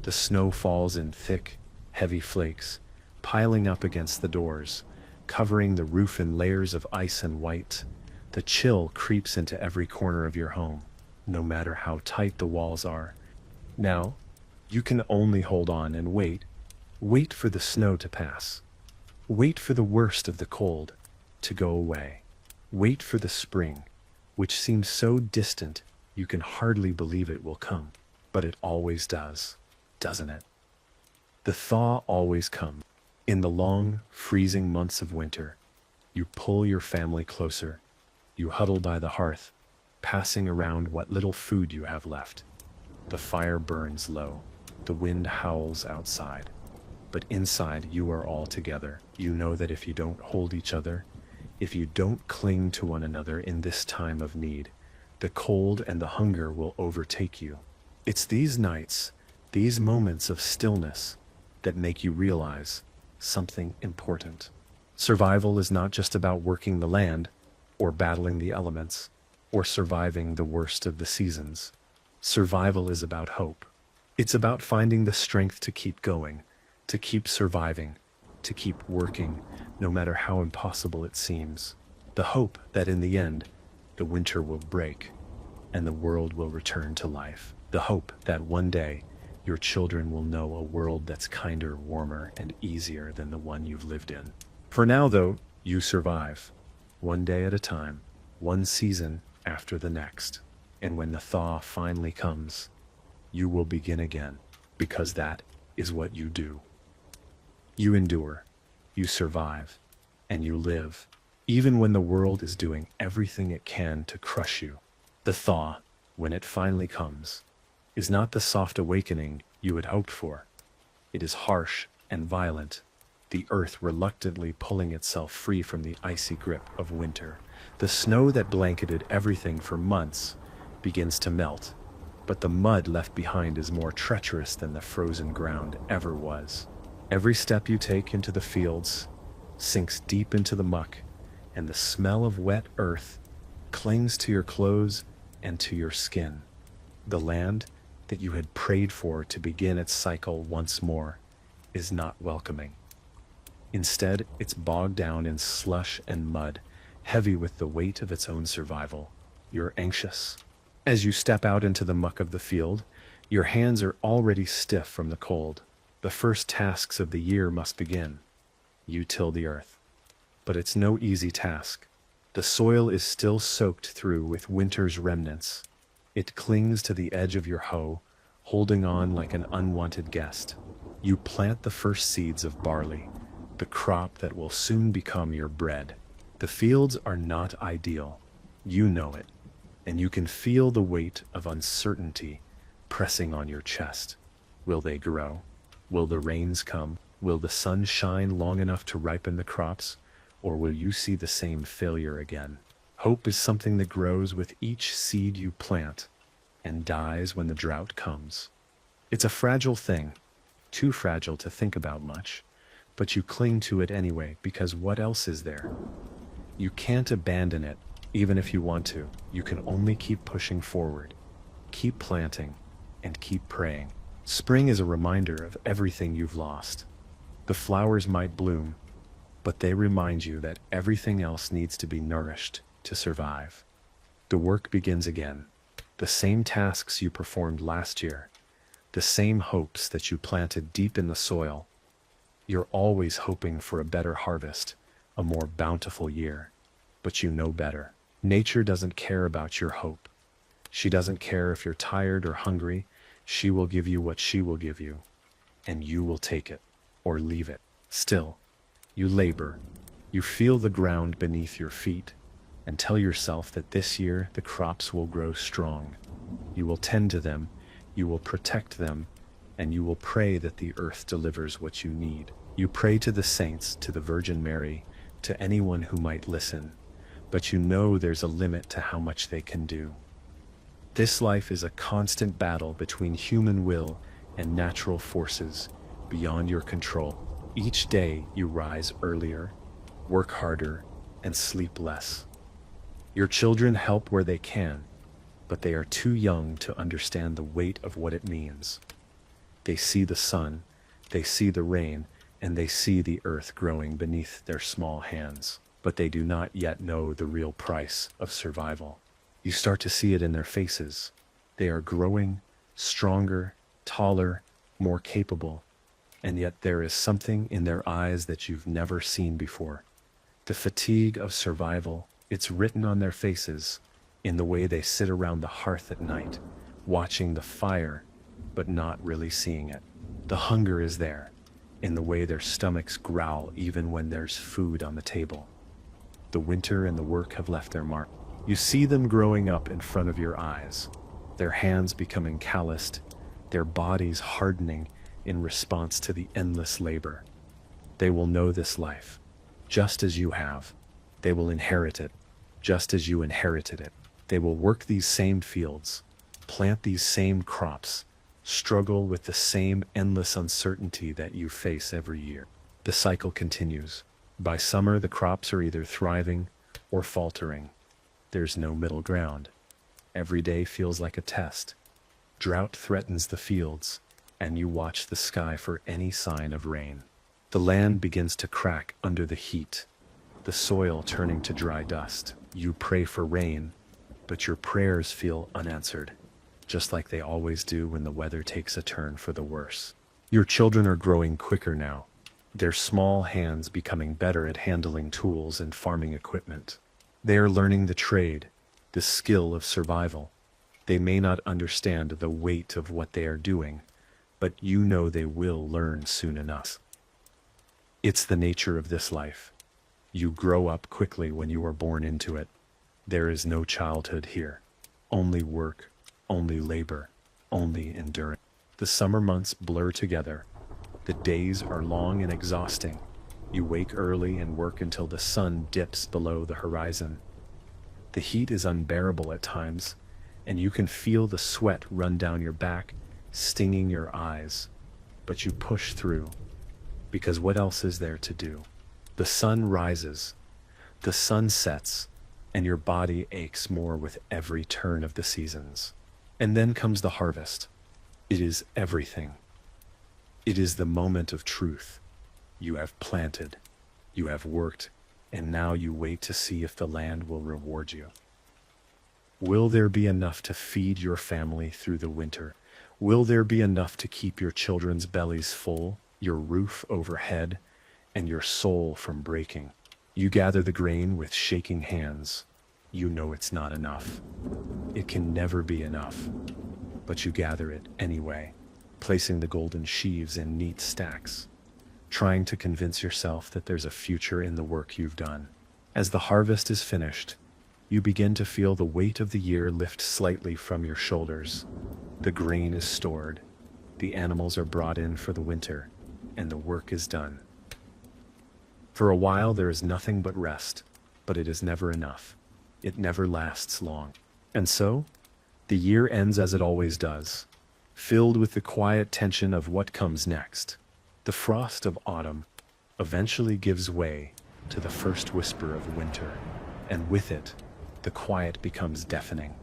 S1: The snow falls in thick, heavy flakes, piling up against the doors, covering the roof in layers of ice and white. The chill creeps into every corner of your home, no matter how tight the walls are. Now, you can only hold on and wait. Wait for the snow to pass. Wait for the worst of the cold to go away. Wait for the spring, which seems so distant you can hardly believe it will come. But it always does, doesn't it? The thaw always comes. In the long, freezing months of winter, you pull your family closer. You huddle by the hearth, passing around what little food you have left. The fire burns low. The wind howls outside. But inside, you are all together. You know that if you don't hold each other, if you don't cling to one another in this time of need, the cold and the hunger will overtake you. It's these nights, these moments of stillness, that make you realize something important. Survival is not just about working the land, or battling the elements, or surviving the worst of the seasons. Survival is about hope. It's about finding the strength to keep going, to keep surviving, to keep working, no matter how impossible it seems. The hope that in the end, the winter will break, and the world will return to life. The hope that one day, your children will know a world that's kinder, warmer, and easier than the one you've lived in. For now, though, you survive, one day at a time, one season after the next. And when the thaw finally comes, you will begin again, because that is what you do. You endure, you survive, and you live, even when the world is doing everything it can to crush you. The thaw, when it finally comes, is not the soft awakening you had hoped for. It is harsh and violent, the earth reluctantly pulling itself free from the icy grip of winter. The snow that blanketed everything for months begins to melt, but the mud left behind is more treacherous than the frozen ground ever was. Every step you take into the fields sinks deep into the muck, and the smell of wet earth clings to your clothes and to your skin. The land that you had prayed for to begin its cycle once more is not welcoming. Instead, it's bogged down in slush and mud, heavy with the weight of its own survival. You're anxious. As you step out into the muck of the field, your hands are already stiff from the cold. The first tasks of the year must begin. You till the earth. But it's no easy task. The soil is still soaked through with winter's remnants. It clings to the edge of your hoe, holding on like an unwanted guest. You plant the first seeds of barley, the crop that will soon become your bread. The fields are not ideal. You know it, and you can feel the weight of uncertainty pressing on your chest. Will they grow? Will the rains come? Will the sun shine long enough to ripen the crops? Or will you see the same failure again? Hope is something that grows with each seed you plant and dies when the drought comes. It's a fragile thing, too fragile to think about much, but you cling to it anyway because what else is there? You can't abandon it, even if you want to. You can only keep pushing forward, keep planting, and keep praying. Spring is a reminder of everything you've lost. The flowers might bloom, but they remind you that everything else needs to be nourished to survive. The work begins again. The same tasks you performed last year, the same hopes that you planted deep in the soil. You're always hoping for a better harvest, a more bountiful year. But you know better. Nature doesn't care about your hope. She doesn't care if you're tired or hungry. She will give you what she will give you, and you will take it or leave it. Still, you labor. You feel the ground beneath your feet and tell yourself that this year the crops will grow strong. You will tend to them, you will protect them, and you will pray that the earth delivers what you need. You pray to the saints, to the Virgin Mary, to anyone who might listen, but you know there's a limit to how much they can do. This life is a constant battle between human will and natural forces beyond your control. Each day you rise earlier, work harder, and sleep less. Your children help where they can, but they are too young to understand the weight of what it means. They see the sun, they see the rain, and they see the earth growing beneath their small hands, but they do not yet know the real price of survival. You start to see it in their faces. They are growing, stronger, taller, more capable, and yet there is something in their eyes that you've never seen before. The fatigue of survival, it's written on their faces, in the way they sit around the hearth at night, watching the fire, but not really seeing it. The hunger is there, in the way their stomachs growl even when there's food on the table. The winter and the work have left their mark. You see them growing up in front of your eyes, their hands becoming calloused, their bodies hardening in response to the endless labor. They will know this life, just as you have. They will inherit it, just as you inherited it. They will work these same fields, plant these same crops, struggle with the same endless uncertainty that you face every year. The cycle continues. By summer, the crops are either thriving or faltering. There's no middle ground. Every day feels like a test. Drought threatens the fields, and you watch the sky for any sign of rain. The land begins to crack under the heat, the soil turning to dry dust. You pray for rain, but your prayers feel unanswered, just like they always do when the weather takes a turn for the worse. Your children are growing quicker now, their small hands becoming better at handling tools and farming equipment. They are learning the trade, the skill of survival. They may not understand the weight of what they are doing, but you know they will learn soon enough. It's the nature of this life. You grow up quickly when you are born into it. There is no childhood here. Only work, only labor, only endurance. The summer months blur together. The days are long and exhausting. You wake early and work until the sun dips below the horizon. The heat is unbearable at times, and you can feel the sweat run down your back, stinging your eyes. But you push through, because what else is there to do? The sun rises, the sun sets, and your body aches more with every turn of the seasons. And then comes the harvest. It is everything. It is the moment of truth. You have planted, you have worked, and now you wait to see if the land will reward you. Will there be enough to feed your family through the winter? Will there be enough to keep your children's bellies full, your roof overhead, and your soul from breaking? You gather the grain with shaking hands. You know it's not enough. It can never be enough. But you gather it anyway, placing the golden sheaves in neat stacks, trying to convince yourself that there's a future in the work you've done. As the harvest is finished, you begin to feel the weight of the year lift slightly from your shoulders. The grain is stored, the animals are brought in for the winter, and the work is done. For a while there is nothing but rest, but it is never enough. It never lasts long. And so, the year ends as it always does, filled with the quiet tension of what comes next. The frost of autumn eventually gives way to the first whisper of winter, and with it, the quiet becomes deafening.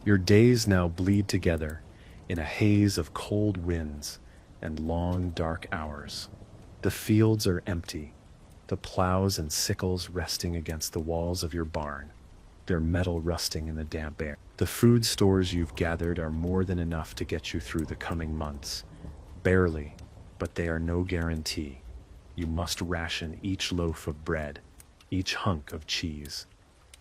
S1: Your days now bleed together in a haze of cold winds and long, dark hours. The fields are empty, the plows and sickles resting against the walls of your barn, their metal rusting in the damp air. The food stores you've gathered are more than enough to get you through the coming months. Barely, but they are no guarantee. You must ration each loaf of bread, each hunk of cheese,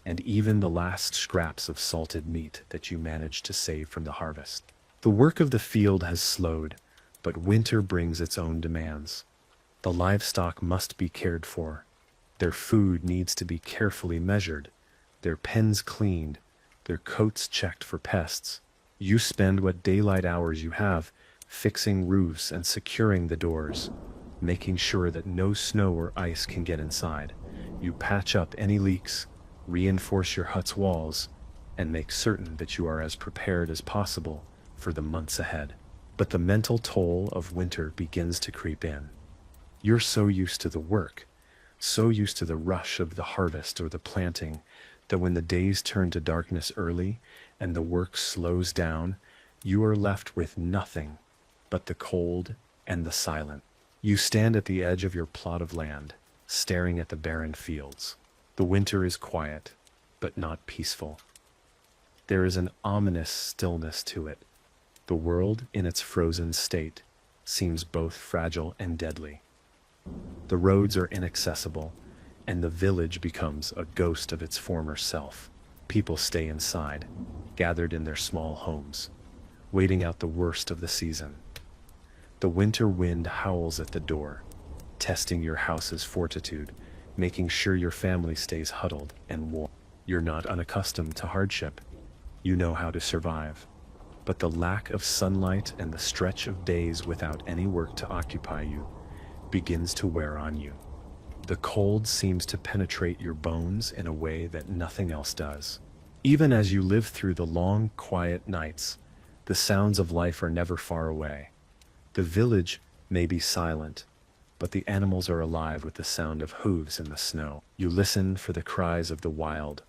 S1: and even the last scraps of salted meat that you managed to save from the harvest. The work of the field has slowed, but winter brings its own demands. The livestock must be cared for. Their food needs to be carefully measured, their pens cleaned, their coats checked for pests. You spend what daylight hours you have fixing roofs and securing the doors, making sure that no snow or ice can get inside. You patch up any leaks, reinforce your hut's walls, and make certain that you are as prepared as possible for the months ahead. But the mental toll of winter begins to creep in. You're so used to the work, so used to the rush of the harvest or the planting, that when the days turn to darkness early and the work slows down, you are left with nothing but the cold and the silent. You stand at the edge of your plot of land, staring at the barren fields. The winter is quiet, but not peaceful. There is an ominous stillness to it. The world, in its frozen state, seems both fragile and deadly. The roads are inaccessible, and the village becomes a ghost of its former self. People stay inside, gathered in their small homes, waiting out the worst of the season. The winter wind howls at the door, testing your house's fortitude, making sure your family stays huddled and warm. You're not unaccustomed to hardship. You know how to survive. But the lack of sunlight and the stretch of days without any work to occupy you begins to wear on you. The cold seems to penetrate your bones in a way that nothing else does. Even as you live through the long, quiet nights, the sounds of life are never far away. The village may be silent, but the animals are alive with the sound of hooves in the snow. You listen for the cries of the wild,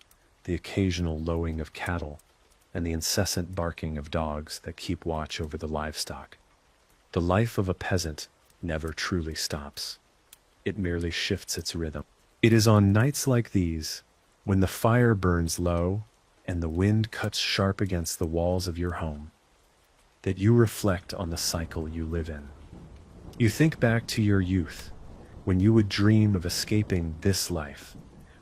S1: the occasional lowing of cattle, and the incessant barking of dogs that keep watch over the livestock. The life of a peasant never truly stops. It merely shifts its rhythm. It is on nights like these, when the fire burns low and the wind cuts sharp against the walls of your home, that you reflect on the cycle you live in. You think back to your youth, when you would dream of escaping this life,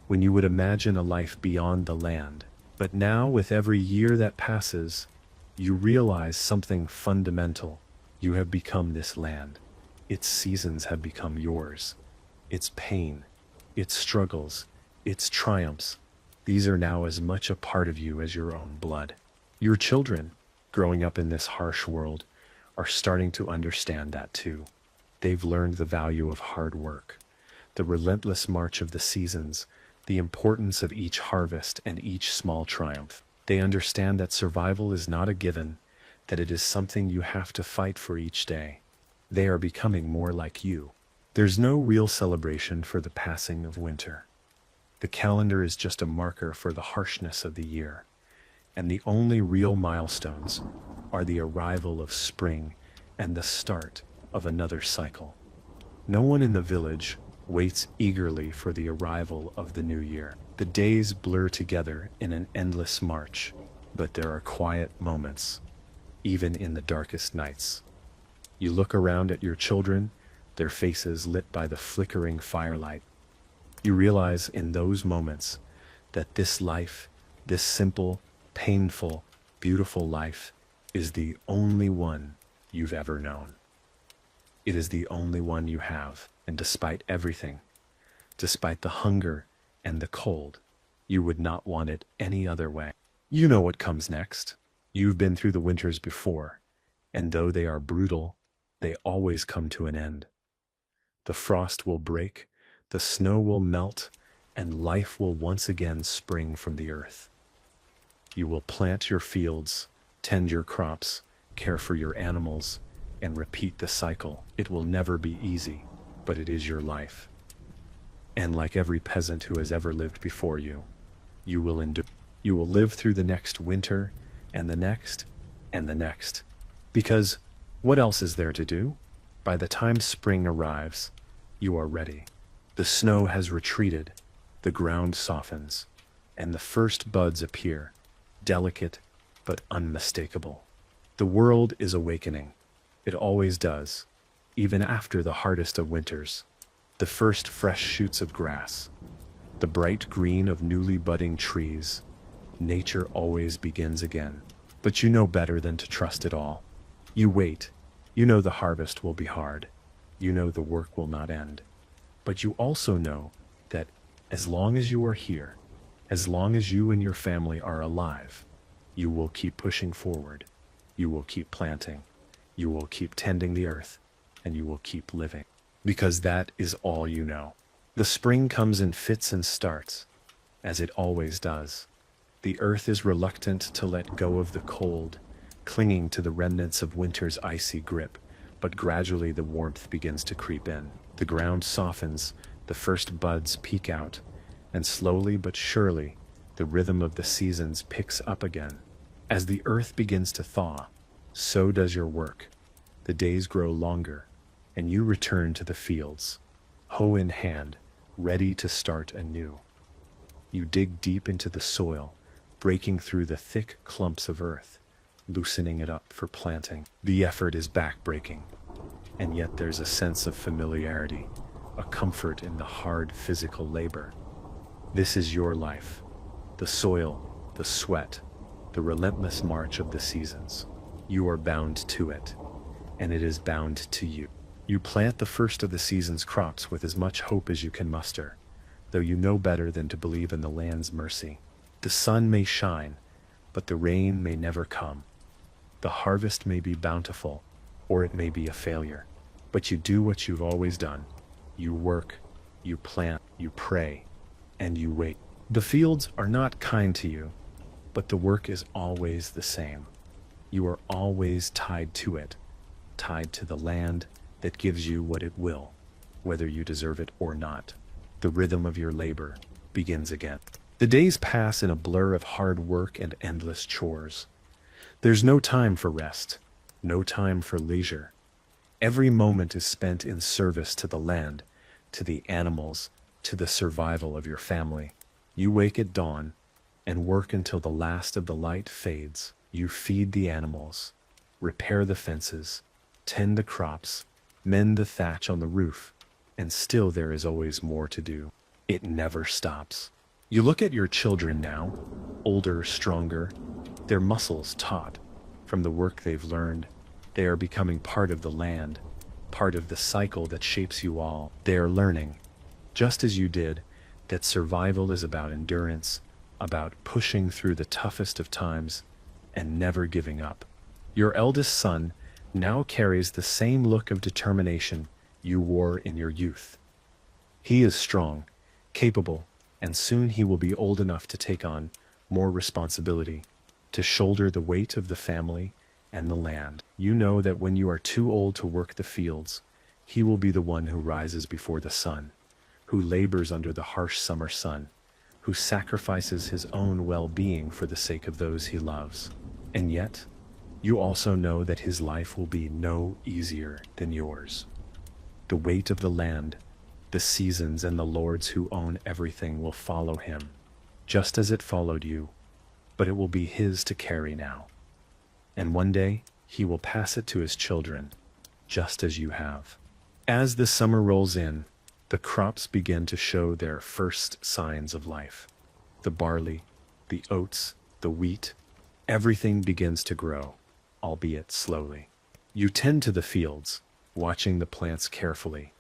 S1: when you would imagine a life beyond the land. But now, with every year that passes, you realize something fundamental. You have become this land. Its seasons have become yours. Its pain, its struggles, its triumphs, these are now as much a part of you as your own blood. Your children, growing up in this harsh world, are starting to understand that too. They've learned the value of hard work, the relentless march of the seasons, the importance of each harvest and each small triumph. They understand that survival is not a given, that it is something you have to fight for each day. They are becoming more like you. There's no real celebration for the passing of winter. The calendar is just a marker for the harshness of the year, and the only real milestones are the arrival of spring and the start of another cycle. No one in the village waits eagerly for the arrival of the new year. The days blur together in an endless march, but there are quiet moments, even in the darkest nights. You look around at your children, their faces lit by the flickering firelight. You realize in those moments that this life, this simple, painful, beautiful life, is the only one you've ever known. It is the only one you have, and despite everything, despite the hunger and the cold, you would not want it any other way. You know what comes next. You've been through the winters before, and though they are brutal, they always come to an end. The frost will break, the snow will melt, and life will once again spring from the earth. You will plant your fields, tend your crops, care for your animals, and repeat the cycle. It will never be easy, but it is your life. And like every peasant who has ever lived before you, you will endure. You will live through the next winter, and the next, and the next. Because what else is there to do? By the time spring arrives, you are ready. The snow has retreated, the ground softens, and the first buds appear, delicate but unmistakable. The world is awakening. It always does, even after the hardest of winters. The first fresh shoots of grass, the bright green of newly budding trees. Nature always begins again. But you know better than to trust it all. You wait. You know the harvest will be hard. You know the work will not end. But you also know that as long as you are here, as long as you and your family are alive, you will keep pushing forward. You will keep planting. You will keep tending the earth, and you will keep living. Because that is all you know. The spring comes in fits and starts, as it always does. The earth is reluctant to let go of the cold, clinging to the remnants of winter's icy grip, but gradually the warmth begins to creep in. The ground softens, the first buds peek out, and slowly but surely, the rhythm of the seasons picks up again. As the earth begins to thaw, so does your work. The days grow longer, and you return to the fields, hoe in hand, ready to start anew. You dig deep into the soil, breaking through the thick clumps of earth, loosening it up for planting. The effort is backbreaking, and yet there's a sense of familiarity, a comfort in the hard physical labor. This is your life, the soil, the sweat, the relentless march of the seasons. You are bound to it, and it is bound to you. You plant the first of the season's crops with as much hope as you can muster, though you know better than to believe in the land's mercy. The sun may shine, but the rain may never come. The harvest may be bountiful, or it may be a failure. But you do what you've always done. You work, you plant, you pray, and you wait. The fields are not kind to you, but the work is always the same. You are always tied to it, tied to the land that gives you what it will, whether you deserve it or not. The rhythm of your labor begins again. The days pass in a blur of hard work and endless chores. There's no time for rest, no time for leisure. Every moment is spent in service to the land, to the animals, to the survival of your family. You wake at dawn and work until the last of the light fades. You feed the animals, repair the fences, tend the crops, mend the thatch on the roof, and still there is always more to do. It never stops. You look at your children now, older, stronger, their muscles taut from the work they've learned. They are becoming part of the land, part of the cycle that shapes you all. They are learning, just as you did, that survival is about endurance, about pushing through the toughest of times, and never giving up. Your eldest son now carries the same look of determination you wore in your youth. He is strong, capable, and soon he will be old enough to take on more responsibility, to shoulder the weight of the family and the land. You know that when you are too old to work the fields, he will be the one who rises before the sun, who labors under the harsh summer sun, who sacrifices his own well-being for the sake of those he loves. And yet, you also know that his life will be no easier than yours. The weight of the land, the seasons, and the lords who own everything will follow him, just as it followed you, but it will be his to carry now. And one day, he will pass it to his children, just as you have. As the summer rolls in, The crops begin to show their first signs of life. The barley, the oats, the wheat, everything begins to grow, albeit slowly. You tend to the fields, watching the plants carefully,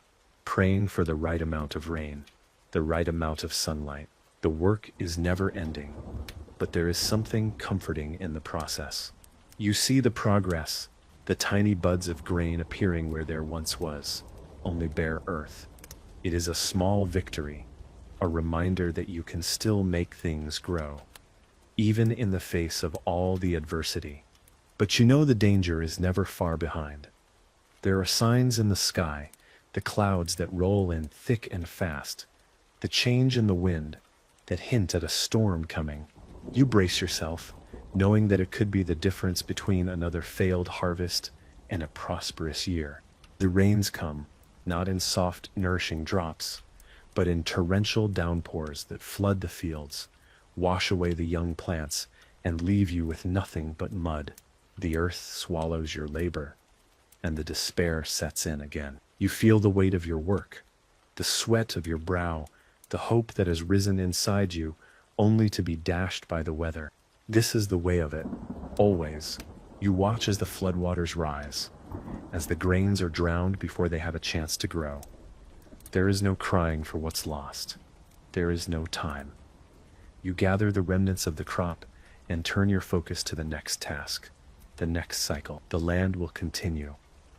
S1: praying for the right amount of rain, the right amount of sunlight. The work is never ending, but there is something comforting in the process. You see the progress, the tiny buds of grain appearing where there once was only bare earth. It is a small victory, a reminder that you can still make things grow, even in the face of all the adversity. But you know the danger is never far behind. There are signs in the sky, the clouds that roll in thick and fast, the change in the wind that hint at a storm coming. You brace yourself, knowing that it could be the difference between another failed harvest and a prosperous year. The rains come, not in soft, nourishing drops, but in torrential downpours that flood the fields, wash away the young plants, and leave you with nothing but mud. The earth swallows your labor, and the despair sets in again. You feel the weight of your work, the sweat of your brow, the hope that has risen inside you, only to be dashed by the weather. This is the way of it, always. You watch as the floodwaters rise, as the grains are drowned before they have a chance to grow. There is no crying for what's lost. There is no time. You gather the remnants of the crop and turn your focus to the next task, the next cycle. The land will continue,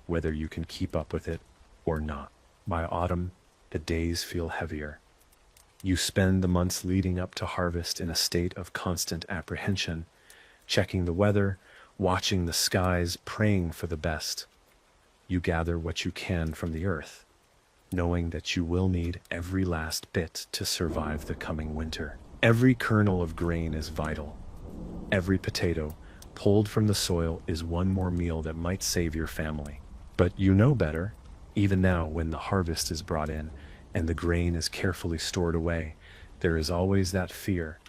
S1: whether you can keep up with it or not. By autumn, the days feel heavier. You spend the months leading up to harvest in a state of constant apprehension, checking the weather, watching the skies, praying for the best. You gather what you can from the earth, knowing that you will need every last bit to survive the coming winter. Every kernel of grain is vital. Every potato pulled from the soil is one more meal that might save your family. But you know better. Even now, when the harvest is brought in and the grain is carefully stored away, there is always that fear,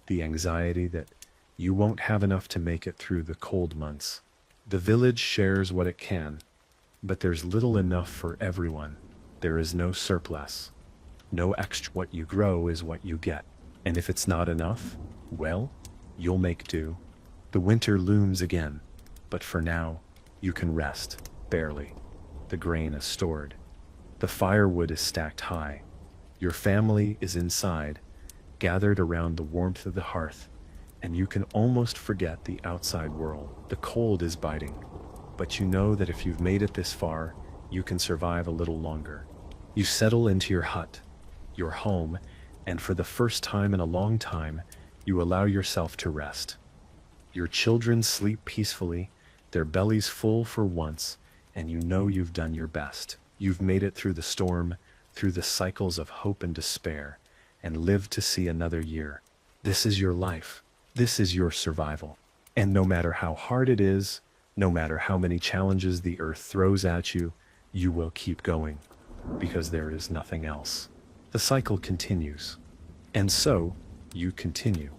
S1: the anxiety that you won't have enough to make it through the cold months. The village shares what it can, but there's little enough for everyone. There is no surplus. No extra. What you grow is what you get. And if it's not enough, well, you'll make do. The winter looms again, but for now, you can rest, barely. The grain is stored. The firewood is stacked high. Your family is inside, gathered around the warmth of the hearth, and you can almost forget the outside world. The cold is biting, but you know that if you've made it this far, you can survive a little longer. You settle into your hut, your home, and for the first time in a long time, you allow yourself to rest. Your children sleep peacefully, their bellies full for once, and you know you've done your best. You've made it through the storm, through the cycles of hope and despair, and lived to see another year. This is your life. This is your survival. And no matter how hard it is, no matter how many challenges the earth throws at you, you will keep going, because there is nothing else. The cycle continues. And so, you continue.